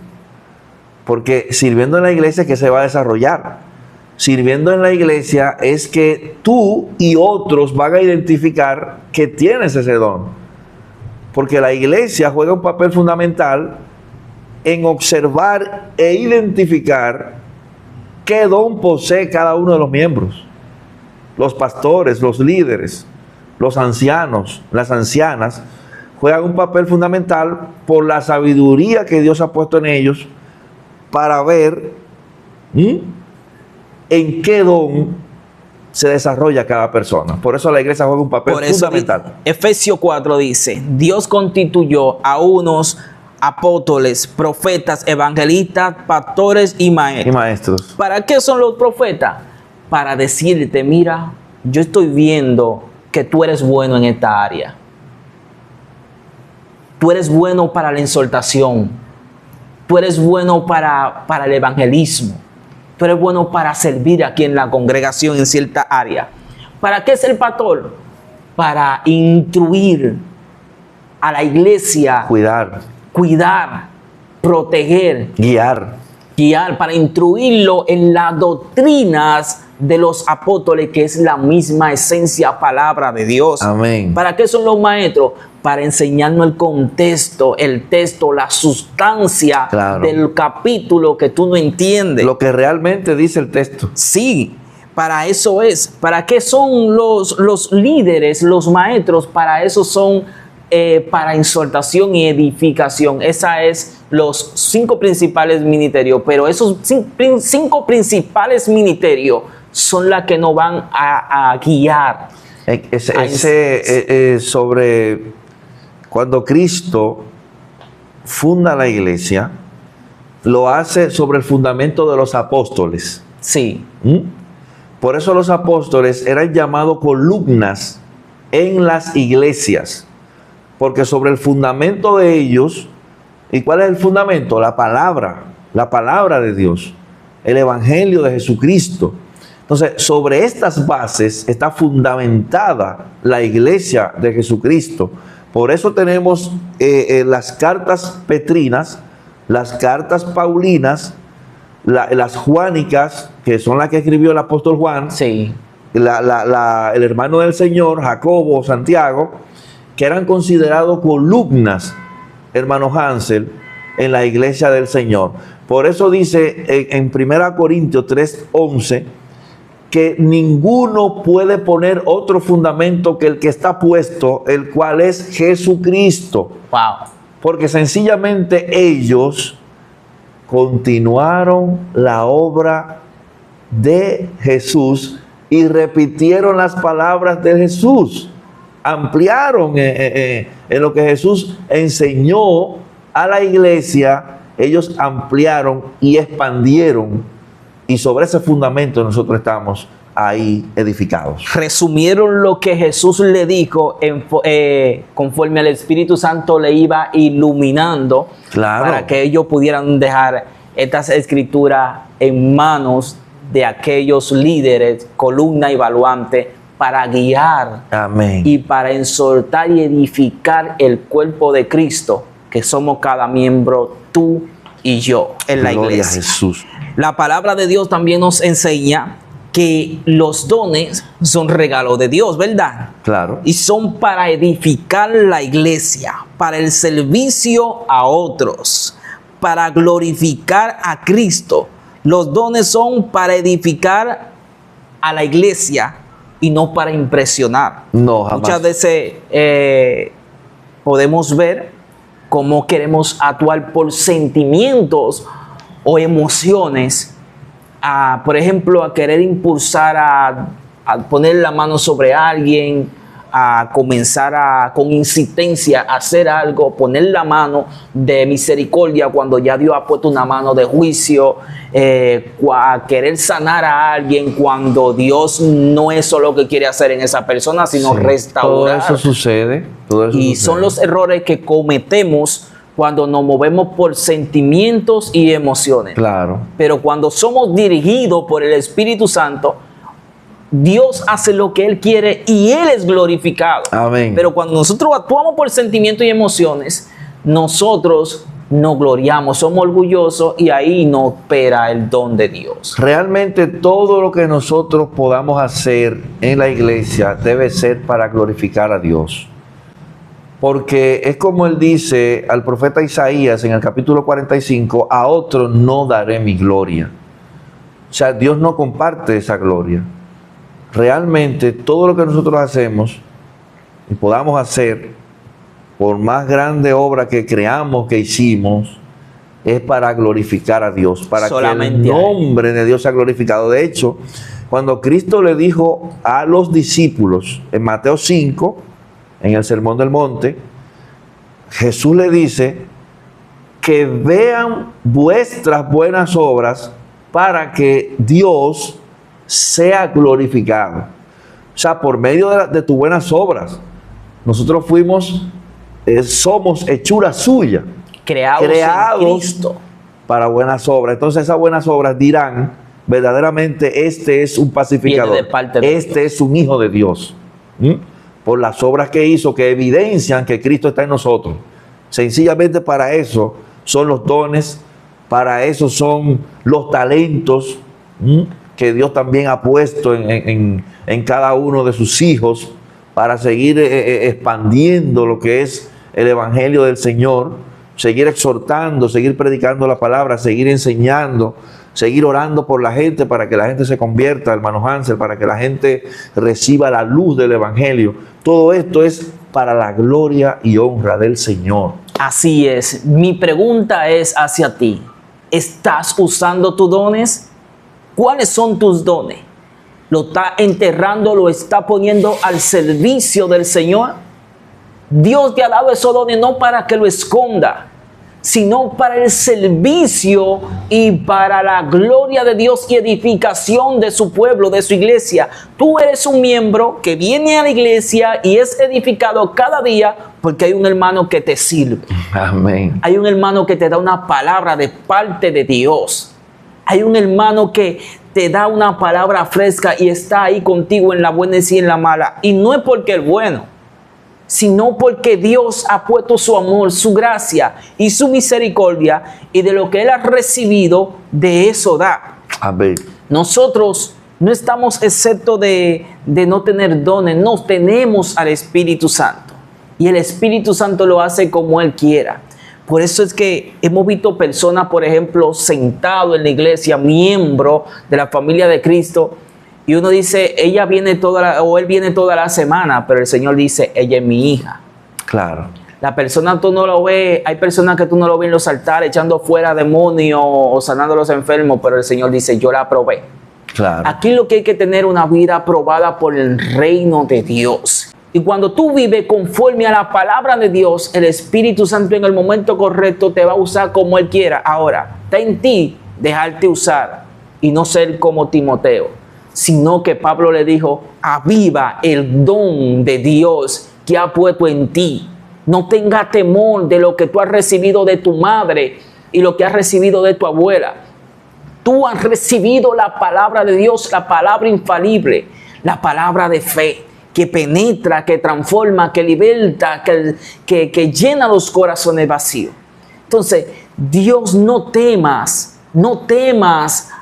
Porque sirviendo en la iglesia es que se va a desarrollar. Sirviendo en la iglesia es que tú y otros van a identificar que tienes ese don. Porque la iglesia juega un papel fundamental en observar e identificar qué don posee cada uno de los miembros. Los pastores, los líderes, los ancianos, las ancianas, juegan un papel fundamental por la sabiduría que Dios ha puesto en ellos para ver en qué don se desarrolla cada persona. Por eso la iglesia juega un papel fundamental. Efesios 4 dice, Dios constituyó a unos apóstoles, profetas, evangelistas, pastores y maestros. ¿Para qué son los profetas? Para decirte, mira, yo estoy viendo que tú eres bueno en esta área. Tú eres bueno para la exhortación. Tú eres bueno para el evangelismo. Tú eres bueno para servir aquí en la congregación en cierta área. ¿Para qué es el pastor? Para instruir a la iglesia. Cuidar, proteger. Guiar, para instruirlo en las doctrinas de los apóstoles, que es la misma esencia, palabra de Dios. Amén. ¿Para qué son los maestros? Para enseñarnos el contexto, el texto, la sustancia del capítulo que tú no entiendes. Lo que realmente dice el texto. Sí, para eso es. ¿Para qué son los líderes, los maestros? Para eso son, para exhortación y edificación. Esa es los 5 principales ministerios. Pero esos 5 principales ministerios son las que nos van a guiar. Sobre cuando Cristo funda la iglesia, lo hace sobre el fundamento de los apóstoles. Sí. Por eso los apóstoles eran llamados columnas en las iglesias, porque sobre el fundamento de ellos, ¿y cuál es el fundamento? La palabra de Dios, el evangelio de Jesucristo. Entonces, sobre estas bases está fundamentada la iglesia de Jesucristo. Por eso tenemos las cartas petrinas, las cartas paulinas, las juánicas, que son las que escribió el apóstol Juan, sí. El hermano del Señor, Jacobo, Santiago, que eran considerados columnas, hermano Hansel, en la iglesia del Señor. Por eso dice en 1 Corintios 3:11, que ninguno puede poner otro fundamento que el que está puesto, el cual es Jesucristo. Wow. Porque sencillamente ellos continuaron la obra de Jesús y repitieron las palabras de Jesús. Ampliaron en lo que Jesús enseñó a la iglesia, ellos ampliaron y expandieron. Y sobre ese fundamento nosotros estamos ahí edificados. Resumieron lo que Jesús le dijo conforme al Espíritu Santo le iba iluminando, para que ellos pudieran dejar estas escrituras en manos de aquellos líderes, columna y baluarte, para guiar. Amén. Y para exhortar y edificar el cuerpo de Cristo, que somos cada miembro, tú y yo, en la iglesia. Gloria a Jesús. La palabra de Dios también nos enseña que los dones son regalos de Dios, ¿verdad? Claro. Y son para edificar la iglesia, para el servicio a otros, para glorificar a Cristo. Los dones son para edificar a la iglesia y no para impresionar. No, jamás. Muchas veces podemos ver cómo queremos actuar por sentimientos o emociones, por ejemplo, a querer impulsar a poner la mano sobre alguien, a comenzar con insistencia a hacer algo, poner la mano de misericordia cuando ya Dios ha puesto una mano de juicio, a querer sanar a alguien cuando Dios no es solo lo que quiere hacer en esa persona, sino restaurar. Todo eso sucede. Son los errores que cometemos cuando nos movemos por sentimientos y emociones. Claro. Pero cuando somos dirigidos por el Espíritu Santo, Dios hace lo que Él quiere y Él es glorificado. Amén. Pero cuando nosotros actuamos por sentimientos y emociones, nosotros nos gloriamos, somos orgullosos y ahí no opera el don de Dios. Realmente todo lo que nosotros podamos hacer en la iglesia debe ser para glorificar a Dios. Porque es como Él dice al profeta Isaías en el capítulo 45, a otro no daré mi gloria. O sea, Dios no comparte esa gloria. Realmente todo lo que nosotros hacemos y podamos hacer, por más grande obra que creamos que hicimos, es para glorificar a Dios, para solamente que el nombre de Dios sea glorificado. De hecho, cuando Cristo le dijo a los discípulos en Mateo 5, en el Sermón del Monte, Jesús le dice que vean vuestras buenas obras para que Dios sea glorificado. O sea, por medio de tus buenas obras, nosotros somos hechura suya, creados en Cristo para buenas obras. Entonces esas buenas obras dirán, verdaderamente este es un pacificador, este es un hijo de Dios. Por las obras que hizo, que evidencian que Cristo está en nosotros. Sencillamente para eso son los dones, para eso son los talentos, que Dios también ha puesto en cada uno de sus hijos para seguir expandiendo lo que es el Evangelio del Señor, seguir exhortando, seguir predicando la palabra, seguir enseñando, seguir orando por la gente para que la gente se convierta, hermano Hansel, para que la gente reciba la luz del Evangelio. Todo esto es para la gloria y honra del Señor. Así es. Mi pregunta es hacia ti. ¿Estás usando tus dones? ¿Cuáles son tus dones? ¿Lo está enterrando, lo está poniendo al servicio del Señor? Dios te ha dado esos dones no para que lo esconda, sino para el servicio y para la gloria de Dios y edificación de su pueblo, de su iglesia. Tú eres un miembro que viene a la iglesia y es edificado cada día porque hay un hermano que te sirve. Amén. Hay un hermano que te da una palabra de parte de Dios. Hay un hermano que te da una palabra fresca y está ahí contigo en la buena y en la mala. Y no es porque es bueno, sino porque Dios ha puesto su amor, su gracia y su misericordia, y de lo que Él ha recibido, de eso da. Amén. Nosotros no estamos excepto de no tener dones, no tenemos al Espíritu Santo. Y el Espíritu Santo lo hace como Él quiera. Por eso es que hemos visto personas, por ejemplo, sentados en la iglesia, miembro de la familia de Cristo, y uno dice, ella viene él viene toda la semana, pero el Señor dice, ella es mi hija. Claro. La persona tú no lo ves, hay personas que tú no lo ves en los altares echando fuera demonios o sanando a los enfermos, pero el Señor dice, yo la aprobé. Claro. Aquí lo que hay que tener una vida aprobada por el reino de Dios. Y cuando tú vives conforme a la palabra de Dios, el Espíritu Santo en el momento correcto te va a usar como Él quiera. Ahora, está en ti dejarte usar y no ser como Timoteo, sino que Pablo le dijo, aviva el don de Dios que ha puesto en ti. No tenga temor de lo que tú has recibido de tu madre y lo que has recibido de tu abuela. Tú has recibido la palabra de Dios, la palabra infalible, la palabra de fe, que penetra, que transforma, que liberta, que llena los corazones vacíos. Entonces, Dios, no temas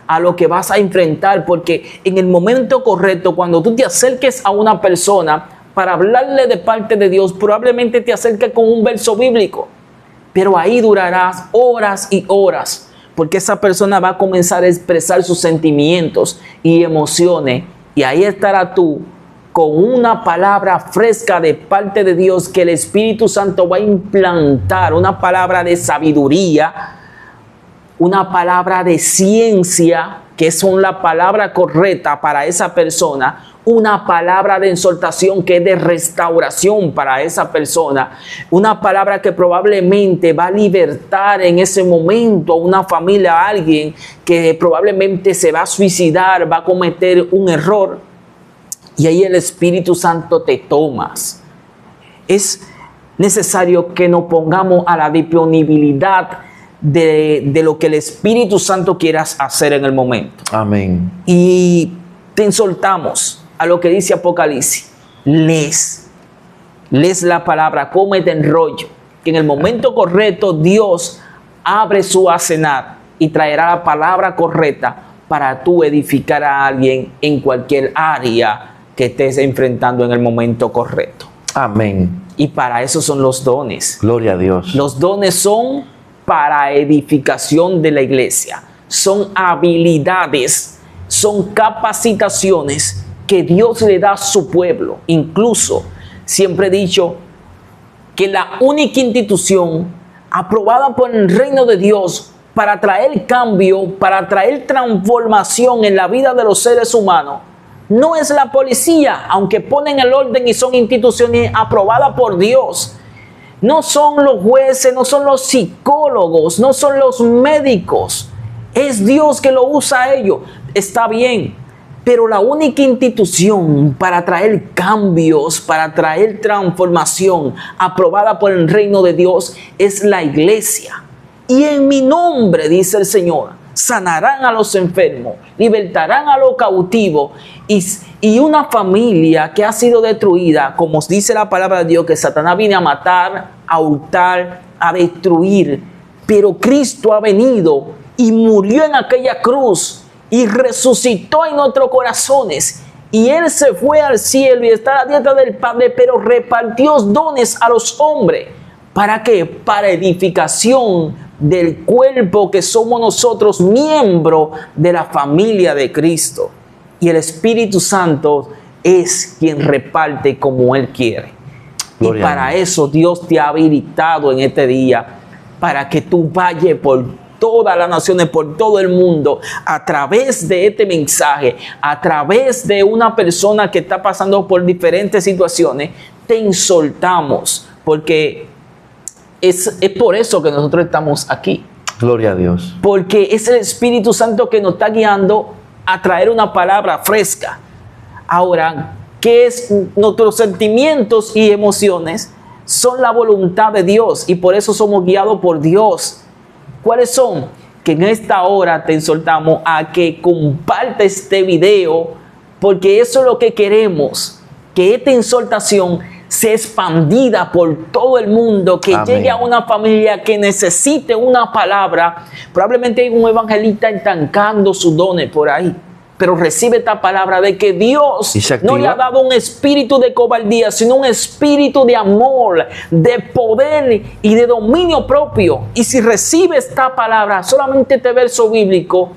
a lo que vas a enfrentar, porque en el momento correcto, cuando tú te acerques a una persona para hablarle de parte de Dios, probablemente te acerques con un verso bíblico, pero ahí durarás horas y horas, porque esa persona va a comenzar a expresar sus sentimientos y emociones, y ahí estarás tú con una palabra fresca de parte de Dios que el Espíritu Santo va a implantar, una palabra de sabiduría, una palabra de ciencia, que son la palabra correcta para esa persona, una palabra de exhortación que es de restauración para esa persona, una palabra que probablemente va a libertar en ese momento a una familia, a alguien que probablemente se va a suicidar, va a cometer un error, y ahí el Espíritu Santo te tomas. Es necesario que nos pongamos a la disponibilidad de lo que el Espíritu Santo quiera hacer en el momento. Amén. Y te exhortamos a lo que dice Apocalipsis. Lees la palabra, cómete el rollo, que en el momento correcto Dios abre su arsenal y traerá la palabra correcta para tú edificar a alguien en cualquier área que estés enfrentando en el momento correcto. Amén. Y para eso son los dones. Gloria a Dios. Los dones son para edificación de la iglesia. Son habilidades, son capacitaciones que Dios le da a su pueblo. Incluso, siempre he dicho que la única institución aprobada por el reino de Dios para traer cambio, para traer transformación en la vida de los seres humanos, no es la policía, aunque ponen el orden y son instituciones aprobadas por Dios. No son los jueces, no son los psicólogos, no son los médicos. Es Dios que lo usa a ellos. Está bien, pero la única institución para traer cambios, para traer transformación aprobada por el reino de Dios es la iglesia. Y en mi nombre, dice el Señor, sanarán a los enfermos, libertarán a los cautivos, y una familia que ha sido destruida, como dice la palabra de Dios, que Satanás viene a matar, a hurtar, a destruir, pero Cristo ha venido y murió en aquella cruz y resucitó en nuestros corazones. Y Él se fue al cielo y está a la diestra del Padre, pero repartió dones a los hombres. ¿Para qué? Para edificación del cuerpo que somos nosotros, miembros de la familia de Cristo. Y el Espíritu Santo es quien reparte como Él quiere. Gloria. Y para eso Dios te ha habilitado en este día, para que tú vayas por todas las naciones, por todo el mundo, a través de este mensaje, a través de una persona que está pasando por diferentes situaciones, te exhortamos, porque es por eso que nosotros estamos aquí. Gloria a Dios. Porque es el Espíritu Santo que nos está guiando a traer una palabra fresca. Ahora, ¿qué es? Nuestros sentimientos y emociones son la voluntad de Dios y por eso somos guiados por Dios. ¿Cuáles son? Que en esta hora te exhortamos a que compartas este video, porque eso es lo que queremos, que esta exhortación sea expandida por todo el mundo, que Amén. Llegue a una familia que necesite una palabra. Probablemente hay un evangelista estancando sus dones por ahí, pero recibe esta palabra de que Dios no le ha dado un espíritu de cobardía, sino un espíritu de amor, de poder y de dominio propio. Y si recibe esta palabra, solamente este verso bíblico,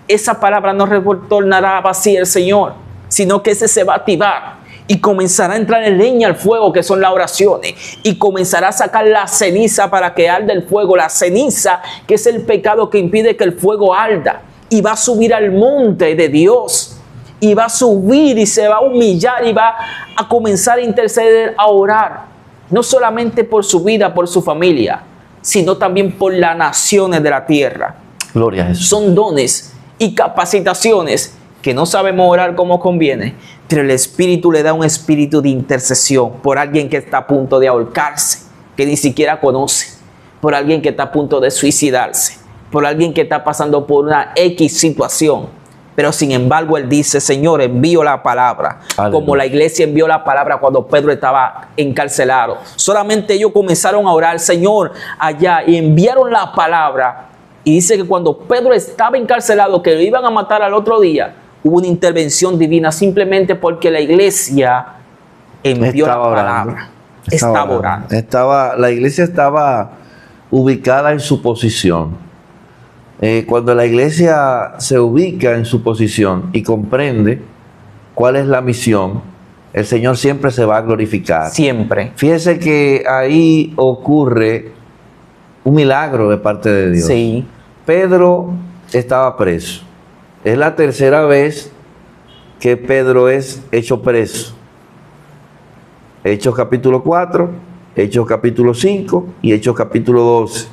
esa palabra no retornará vacía el Señor, sino que ese se va a activar y comenzará a entrar en leña al fuego, que son las oraciones, y comenzará a sacar la ceniza para que arda el fuego, la ceniza que es el pecado que impide que el fuego arda. Y va a subir al monte de Dios. Y va a subir y se va a humillar y va a comenzar a interceder, a orar. No solamente por su vida, por su familia, sino también por las naciones de la tierra. Gloria a Jesús. Son dones y capacitaciones que no sabemos orar como conviene, pero el Espíritu le da un espíritu de intercesión por alguien que está a punto de ahorcarse, que ni siquiera conoce, por alguien que está a punto de suicidarse, por alguien que está pasando por una X situación. Pero sin embargo Él dice: Señor, envío la palabra. Aleluya. Como la iglesia envió la palabra cuando Pedro estaba encarcelado. Solamente ellos comenzaron a orar, Señor, allá, y enviaron la palabra. Y dice que cuando Pedro estaba encarcelado, que lo iban a matar al otro día, hubo una intervención divina simplemente porque la iglesia envió la palabra. Estaba orando. La iglesia estaba ubicada en su posición. Cuando la iglesia se ubica en su posición y comprende cuál es la misión, el Señor siempre se va a glorificar. Siempre. Fíjese que ahí ocurre un milagro de parte de Dios. Sí. Pedro estaba preso. Es la tercera vez que Pedro es hecho preso. Hechos capítulo 4, Hechos capítulo 5 y Hechos capítulo 12.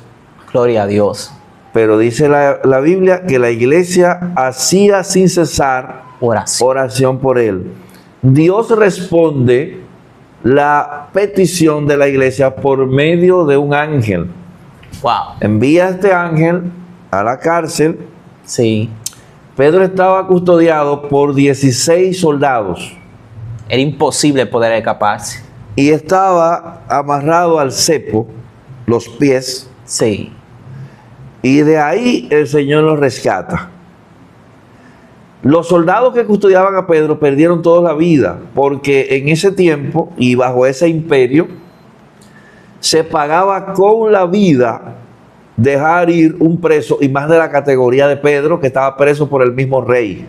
Gloria a Dios. Pero dice la Biblia que la iglesia hacía sin cesar oración por él. Dios responde la petición de la iglesia por medio de un ángel. Wow. Envía a este ángel a la cárcel. Sí. Pedro estaba custodiado por 16 soldados. Era imposible poder escaparse. Y estaba amarrado al cepo, los pies. Sí. Y de ahí el Señor los rescata. Los soldados que custodiaban a Pedro perdieron toda la vida, porque en ese tiempo y bajo ese imperio se pagaba con la vida dejar ir un preso, y más de la categoría de Pedro, que estaba preso por el mismo rey.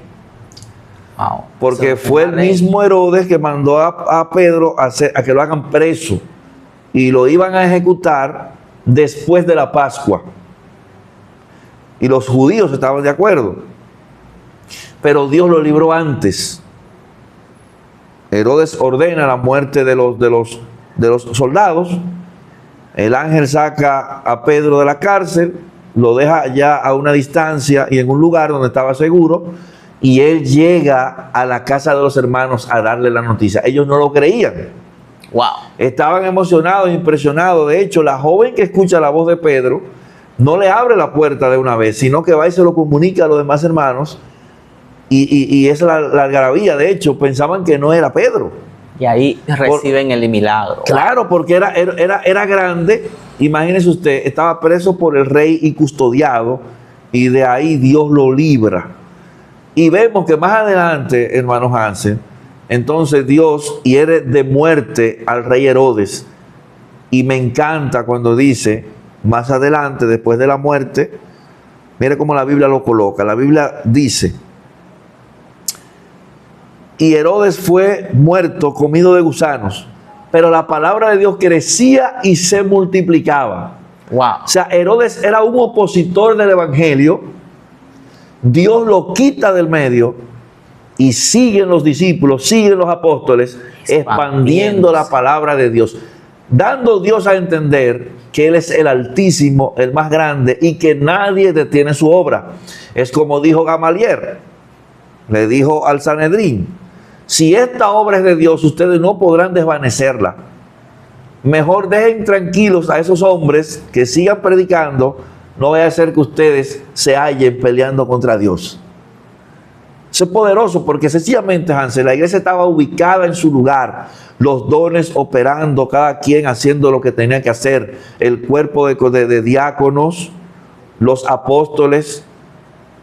Wow. Porque fue el mismo Herodes que mandó a Pedro a que lo hagan preso, y lo iban a ejecutar después de la Pascua. Y los judíos estaban de acuerdo. Pero Dios lo libró antes. Herodes ordena la muerte de los soldados. El ángel saca a Pedro de la cárcel, lo deja ya a una distancia y en un lugar donde estaba seguro, y él llega a la casa de los hermanos a darle la noticia. Ellos no lo creían. Wow. Estaban emocionados, impresionados. De hecho, la joven que escucha la voz de Pedro no le abre la puerta de una vez, sino que va y se lo comunica a los demás hermanos, y es la algarabía. De hecho, pensaban que no era Pedro. Y ahí reciben el milagro. Claro, porque era grande. Imagínese usted, estaba preso por el rey y custodiado, y de ahí Dios lo libra. Y vemos que más adelante, hermano Hansen, entonces Dios hiere de muerte al rey Herodes. Y me encanta cuando dice, más adelante, después de la muerte, mire cómo la Biblia lo coloca. La Biblia dice, y Herodes fue muerto, comido de gusanos, pero la palabra de Dios crecía y se multiplicaba. Wow. O sea, Herodes era un opositor del evangelio. Dios lo quita del medio y siguen los discípulos, siguen los apóstoles expandiendo la palabra de Dios, dando Dios a entender que Él es el Altísimo, el más grande, y que nadie detiene su obra. Es como dijo Gamaliel, le dijo al Sanedrín, si esta obra es de Dios, ustedes no podrán desvanecerla. Mejor dejen tranquilos a esos hombres que sigan predicando, no vaya a ser que ustedes se hallen peleando contra Dios. Eso es poderoso porque sencillamente, Hansel, la iglesia estaba ubicada en su lugar, los dones operando, cada quien haciendo lo que tenía que hacer, el cuerpo de diáconos, los apóstoles,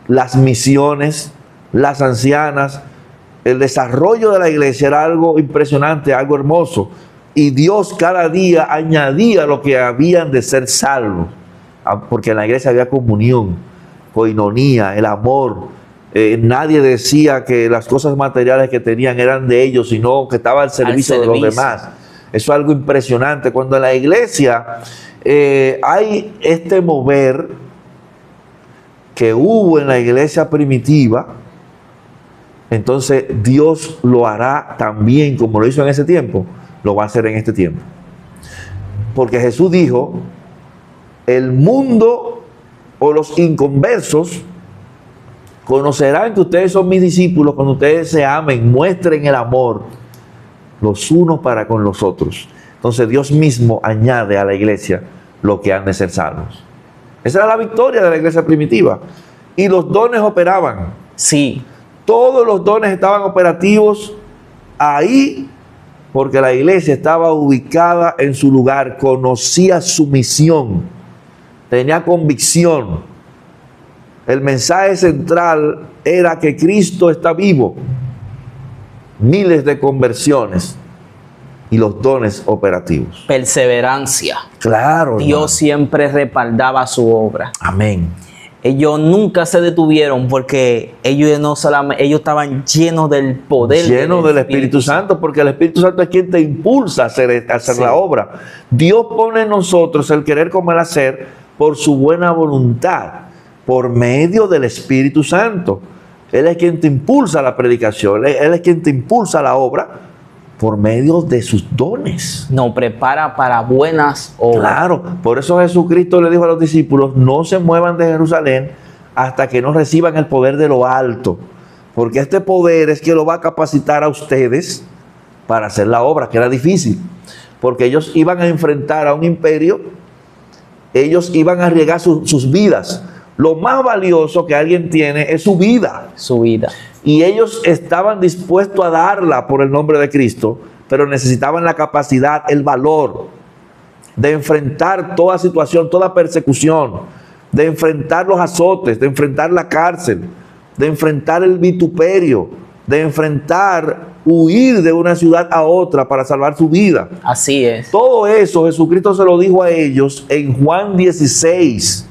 las misiones, las ancianas. El desarrollo de la iglesia era algo impresionante, algo hermoso. Y Dios cada día añadía lo que habían de ser salvos. Porque en la iglesia había comunión, coinonía, el amor. Nadie decía que las cosas materiales que tenían eran de ellos, sino que estaba al servicio de los demás. Eso es algo impresionante. Cuando en la iglesia hay este mover que hubo en la iglesia primitiva, entonces Dios lo hará también como lo hizo en ese tiempo, lo va a hacer en este tiempo. Porque Jesús dijo, el mundo o los inconversos conocerán que ustedes son mis discípulos cuando ustedes se amen, muestren el amor los unos para con los otros. Entonces Dios mismo añade a la iglesia lo que han de ser salvos. Esa era la victoria de la iglesia primitiva. Y los dones operaban. Sí. Todos los dones estaban operativos ahí porque la iglesia estaba ubicada en su lugar, conocía su misión, tenía convicción. El mensaje central era que Cristo está vivo. Miles de conversiones y los dones operativos. Perseverancia. Claro. Dios hermano. Siempre respaldaba su obra. Amén. Ellos nunca se detuvieron porque ellos no solamente, ellos estaban llenos del poder. Llenos del Espíritu Santo, porque el Espíritu Santo es quien te impulsa a hacer sí. La obra. Dios pone en nosotros el querer como el hacer por su buena voluntad, por medio del Espíritu Santo. Él es quien te impulsa la predicación, Él es quien te impulsa la obra por medio de sus dones. Nos prepara para buenas obras. Claro, por eso Jesucristo le dijo a los discípulos, no se muevan de Jerusalén hasta que no reciban el poder de lo alto, porque este poder es que lo va a capacitar a ustedes para hacer la obra, que era difícil, porque ellos iban a enfrentar a un imperio, ellos iban a arriesgar sus vidas. Lo más valioso que alguien tiene es su vida. Su vida. Y ellos estaban dispuestos a darla por el nombre de Cristo, pero necesitaban la capacidad, el valor de enfrentar toda situación, toda persecución, de enfrentar los azotes, de enfrentar la cárcel, de enfrentar el vituperio, de enfrentar, huir de una ciudad a otra para salvar su vida. Así es. Todo eso Jesucristo se lo dijo a ellos en Juan 16.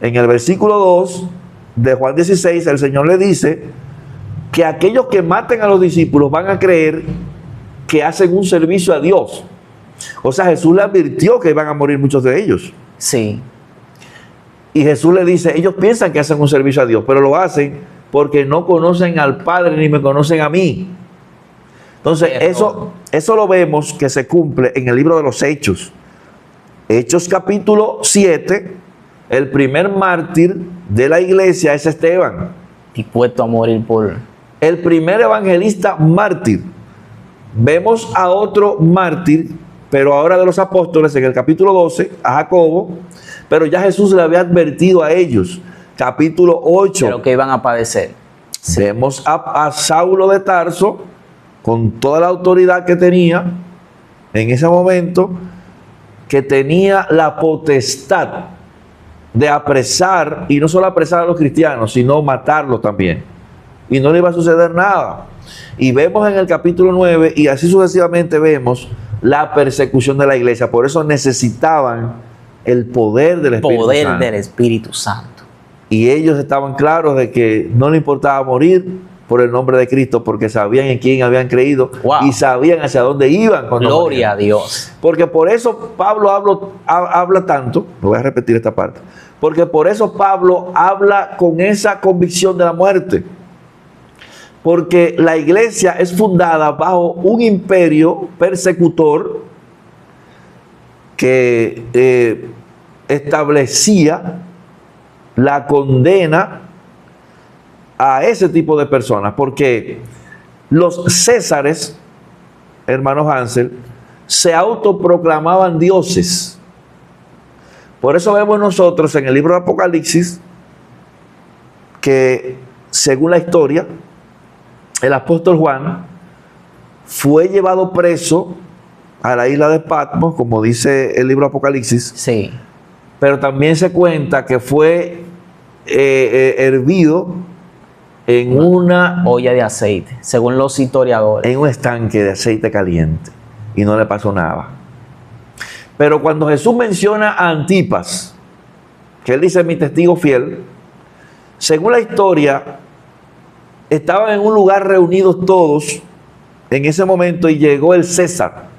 En el versículo 2 de Juan 16, el Señor le dice que aquellos que maten a los discípulos van a creer que hacen un servicio a Dios. O sea, Jesús le advirtió que iban a morir muchos de ellos. Sí. Y Jesús le dice, ellos piensan que hacen un servicio a Dios, pero lo hacen porque no conocen al Padre ni me conocen a mí. Entonces, eso lo vemos que se cumple en el libro de los Hechos. Hechos capítulo 7. El primer mártir de la iglesia es Esteban. Dispuesto a morir por... El primer evangelista mártir. Vemos a otro mártir, pero ahora de los apóstoles, en el capítulo 12, a Jacobo, pero ya Jesús le había advertido a ellos. Capítulo 8. Pero que iban a padecer. Sí. Vemos a Saulo de Tarso, con toda la autoridad que tenía en ese momento, que tenía la potestad de apresar, y no solo apresar a los cristianos, sino matarlos también. Y no le iba a suceder nada. Y vemos en el capítulo 9, y así sucesivamente vemos la persecución de la iglesia. Por eso necesitaban el poder del Espíritu Santo. Y ellos estaban claros de que no les importaba morir por el nombre de Cristo, porque sabían en quién habían creído. Wow. Y sabían hacia dónde iban. Gloria a Dios. Porque por eso Pablo habla tanto, lo voy a repetir esta parte, porque por eso Pablo habla con esa convicción de la muerte. Porque la iglesia es fundada bajo un imperio persecutor que establecía la condena a ese tipo de personas, porque los césares, hermanos Hansel, se autoproclamaban dioses. Por eso vemos nosotros en el libro de Apocalipsis que, según la historia, el apóstol Juan fue llevado preso a la isla de Patmos, como dice el libro de Apocalipsis. Sí. Pero también se cuenta que fue hervido en una olla de aceite, según los historiadores. En un estanque de aceite caliente, y no le pasó nada. Pero cuando Jesús menciona a Antipas, que él dice mi testigo fiel, según la historia, estaban en un lugar reunidos todos en ese momento y llegó el César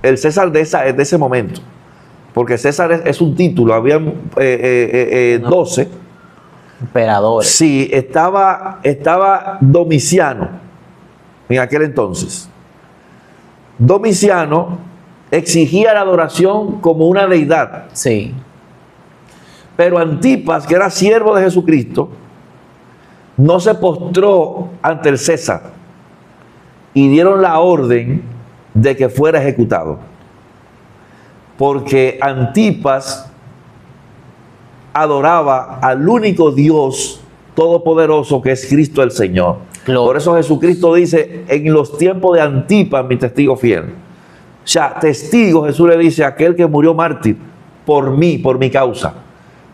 de ese momento, porque César es un título, habían 12 emperadores. Sí, estaba Domiciano en aquel entonces. Domiciano exigía la adoración como una deidad. Sí. Pero Antipas, que era siervo de Jesucristo, no se postró ante el César y dieron la orden de que fuera ejecutado. Porque Antipas adoraba al único Dios todopoderoso, que es Cristo el Señor. Gloria. Por eso Jesucristo dice, en los tiempos de Antipas, mi testigo fiel. O sea, testigo, Jesús le dice, aquel que murió mártir por mí, por mi causa.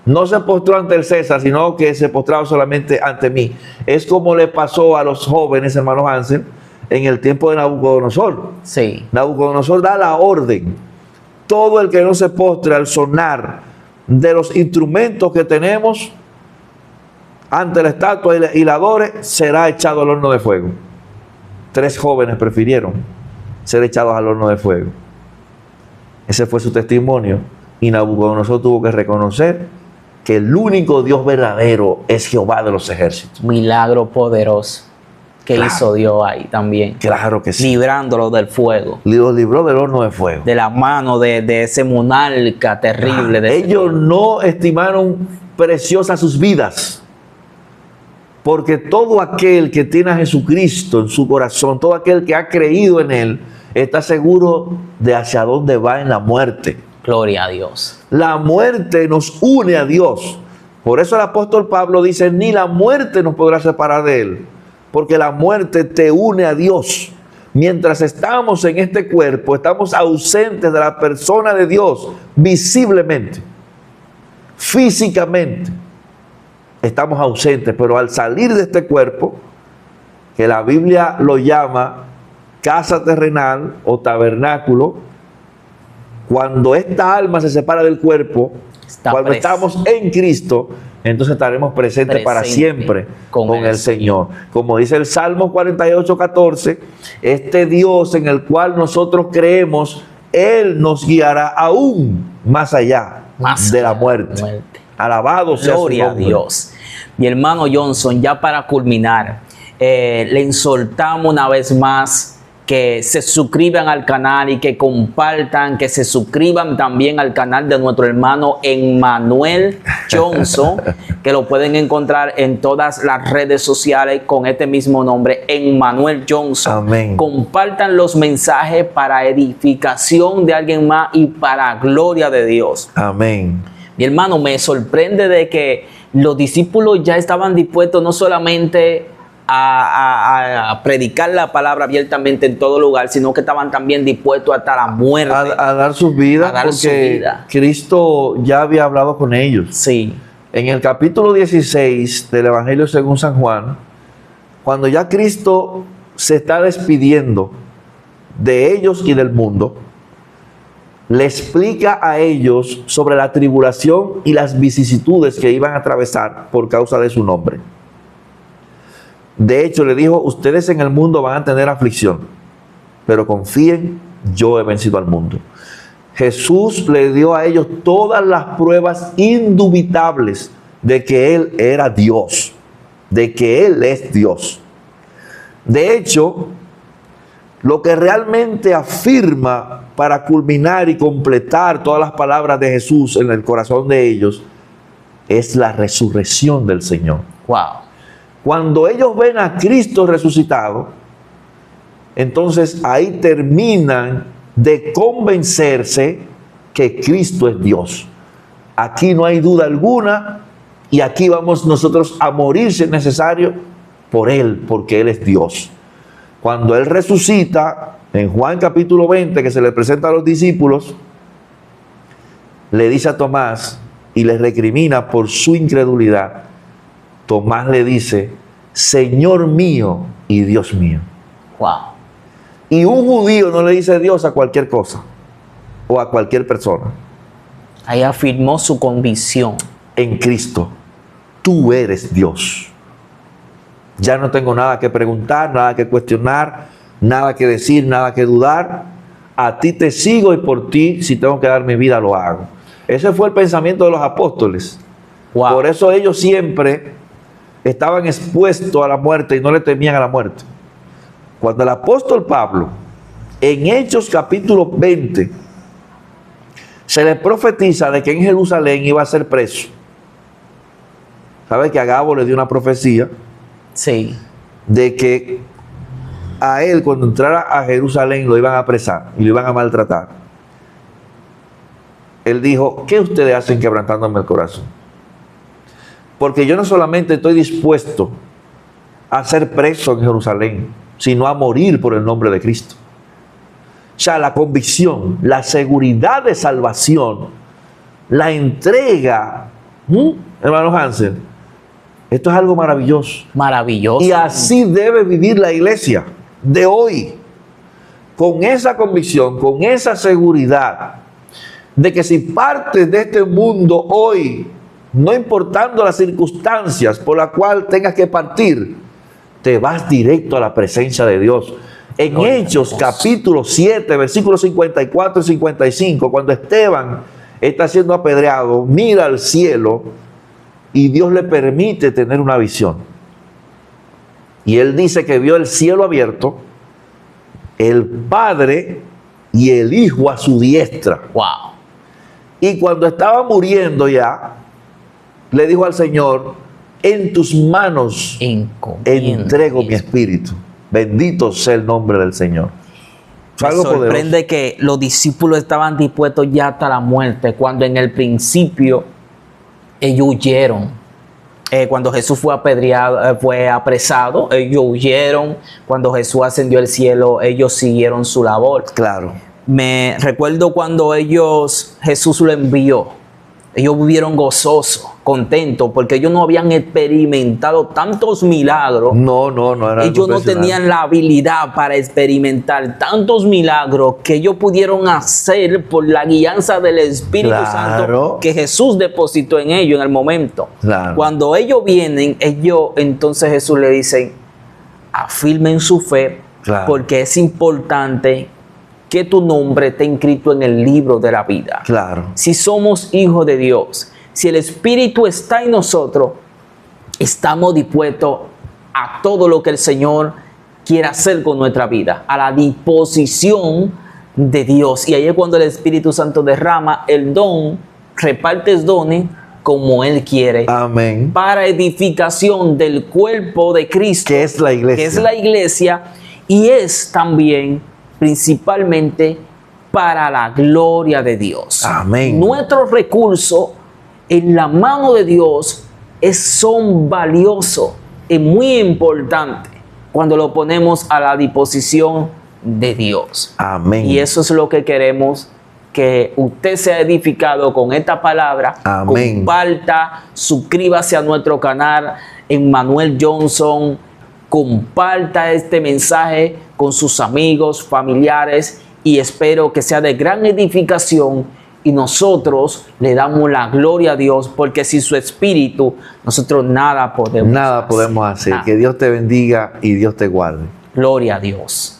No se postró ante el César, sino que se postraba solamente ante mí. Es como le pasó a los jóvenes, hermanos Hansel, en el tiempo de Nabucodonosor. Sí. Nabucodonosor da la orden. Todo el que no se postre al sonar de los instrumentos que tenemos ante la estatua y la adore, será echado al horno de fuego. 3 jóvenes prefirieron ser echados al horno de fuego. Ese fue su testimonio, y Nabucodonosor tuvo que reconocer que el único Dios verdadero es Jehová de los ejércitos. Milagro poderoso que hizo Dios ahí también. Claro que sí. Librándolo del fuego. Los libró del horno de fuego. De la mano de ese monarca terrible. Ellos no estimaron preciosas sus vidas. Porque todo aquel que tiene a Jesucristo en su corazón, todo aquel que ha creído en Él, está seguro de hacia dónde va en la muerte. Gloria a Dios. La muerte nos une a Dios. Por eso el apóstol Pablo dice, ni la muerte nos podrá separar de Él. Porque la muerte te une a Dios. Mientras estamos en este cuerpo, estamos ausentes de la persona de Dios visiblemente, físicamente. Estamos ausentes, pero al salir de este cuerpo, que la Biblia lo llama casa terrenal o tabernáculo, cuando esta alma se separa del cuerpo, cuando estamos en Cristo, entonces estaremos presentes para siempre con el Señor. Como dice el Salmo 48:14, este Dios en el cual nosotros creemos, Él nos guiará aún más allá de la muerte. Alabado sea su nombre. Gloria a Dios. Mi hermano Johnson, ya para culminar, le exhortamos una vez más que se suscriban al canal y que compartan, que se suscriban también al canal de nuestro hermano Emmanuel Johnson, que lo pueden encontrar en todas las redes sociales con este mismo nombre, Emmanuel Johnson. Amén. Compartan los mensajes para edificación de alguien más y para gloria de Dios. Amén. Mi hermano, me sorprende de que los discípulos ya estaban dispuestos no solamente a predicar la palabra abiertamente en todo lugar, sino que estaban también dispuestos hasta la muerte. A dar sus vidas, porque Cristo ya había hablado con ellos. Sí. En el capítulo 16 del Evangelio según San Juan, cuando ya Cristo se está despidiendo de ellos y del mundo, le explica a ellos sobre la tribulación y las vicisitudes que iban a atravesar por causa de su nombre. De hecho, le dijo, ustedes en el mundo van a tener aflicción, pero confíen, yo he vencido al mundo. Jesús le dio a ellos todas las pruebas indubitables de que Él era Dios, de que Él es Dios. De hecho, lo que realmente afirma para culminar y completar todas las palabras de Jesús en el corazón de ellos es la resurrección del Señor. Wow. Cuando ellos ven a Cristo resucitado, entonces ahí terminan de convencerse que Cristo es Dios. Aquí no hay duda alguna y aquí vamos nosotros a morir si es necesario por Él, porque Él es Dios. Cuando Él resucita, en Juan capítulo 20, que se le presenta a los discípulos, le dice a Tomás y le recrimina por su incredulidad. Tomás le dice, Señor mío y Dios mío. Wow. Y un judío no le dice Dios a cualquier cosa o a cualquier persona. Ahí afirmó su convicción. En Cristo, tú eres Dios. Ya no tengo nada que preguntar, nada que cuestionar, nada que decir, nada que dudar. A ti te sigo y por ti, si tengo que dar mi vida, lo hago. Ese fue el pensamiento de los apóstoles. Wow. Por eso ellos siempre estaban expuestos a la muerte y no le temían a la muerte. Cuando el apóstol Pablo, en Hechos capítulo 20, se le profetiza de que en Jerusalén iba a ser preso. ¿Sabe que Agabo le dio una profecía? Sí. De que a él, cuando entrara a Jerusalén, lo iban a apresar y lo iban a maltratar. Él dijo, ¿qué ustedes hacen quebrantándome el corazón? Porque yo no solamente estoy dispuesto a ser preso en Jerusalén, sino a morir por el nombre de Cristo. O sea, la convicción, la seguridad de salvación, la entrega, hermano Hansel, esto es algo maravilloso. Maravilloso. Y así debe vivir la iglesia de hoy, con esa convicción, con esa seguridad de que si partes de este mundo hoy, no importando las circunstancias por las cuales tengas que partir, te vas directo a la presencia de Dios. En Hechos capítulo 7, versículos 54 y 55, cuando Esteban está siendo apedreado, mira al cielo y Dios le permite tener una visión. Y él dice que vio el cielo abierto, el Padre y el Hijo a su diestra. Wow. Y cuando estaba muriendo ya, le dijo al Señor, en tus manos entrego mi espíritu. Bendito sea el nombre del Señor. Me sorprende que los discípulos estaban dispuestos ya hasta la muerte, cuando en el principio ellos huyeron. Cuando Jesús fue apedreado, fue apresado, ellos huyeron. Cuando Jesús ascendió al cielo, ellos siguieron su labor. Claro. Me recuerdo cuando Jesús lo envió. Ellos vivieron gozosos, contentos, porque ellos no habían experimentado tantos milagros. No era ellos no tenían la habilidad para experimentar tantos milagros que ellos pudieron hacer por la guianza del Espíritu Santo que Jesús depositó en ellos en el momento. Claro. Cuando ellos vienen, entonces Jesús le dice, afirmen su fe, porque es importante que tu nombre esté inscrito en el libro de la vida. Claro. Si somos hijos de Dios, si el Espíritu está en nosotros, estamos dispuestos a todo lo que el Señor quiere hacer con nuestra vida, a la disposición de Dios. Y ahí es cuando el Espíritu Santo derrama el don, reparte dones como Él quiere. Amén. Para edificación del cuerpo de Cristo, que es la iglesia. Que es la iglesia, y es también principalmente para la gloria de Dios. Amén. Nuestros recursos en la mano de Dios son valiosos. es muy importante cuando lo ponemos a la disposición de Dios. Amén. Y eso es lo que queremos, que usted sea edificado con esta palabra. Amén. Comparta, suscríbase a nuestro canal Emmanuel Johnson. Comparta este mensaje con sus amigos, familiares, y espero que sea de gran edificación. Y nosotros le damos la gloria a Dios, porque sin su espíritu nosotros nada podemos hacer. Que Dios te bendiga y Dios te guarde. Gloria a Dios.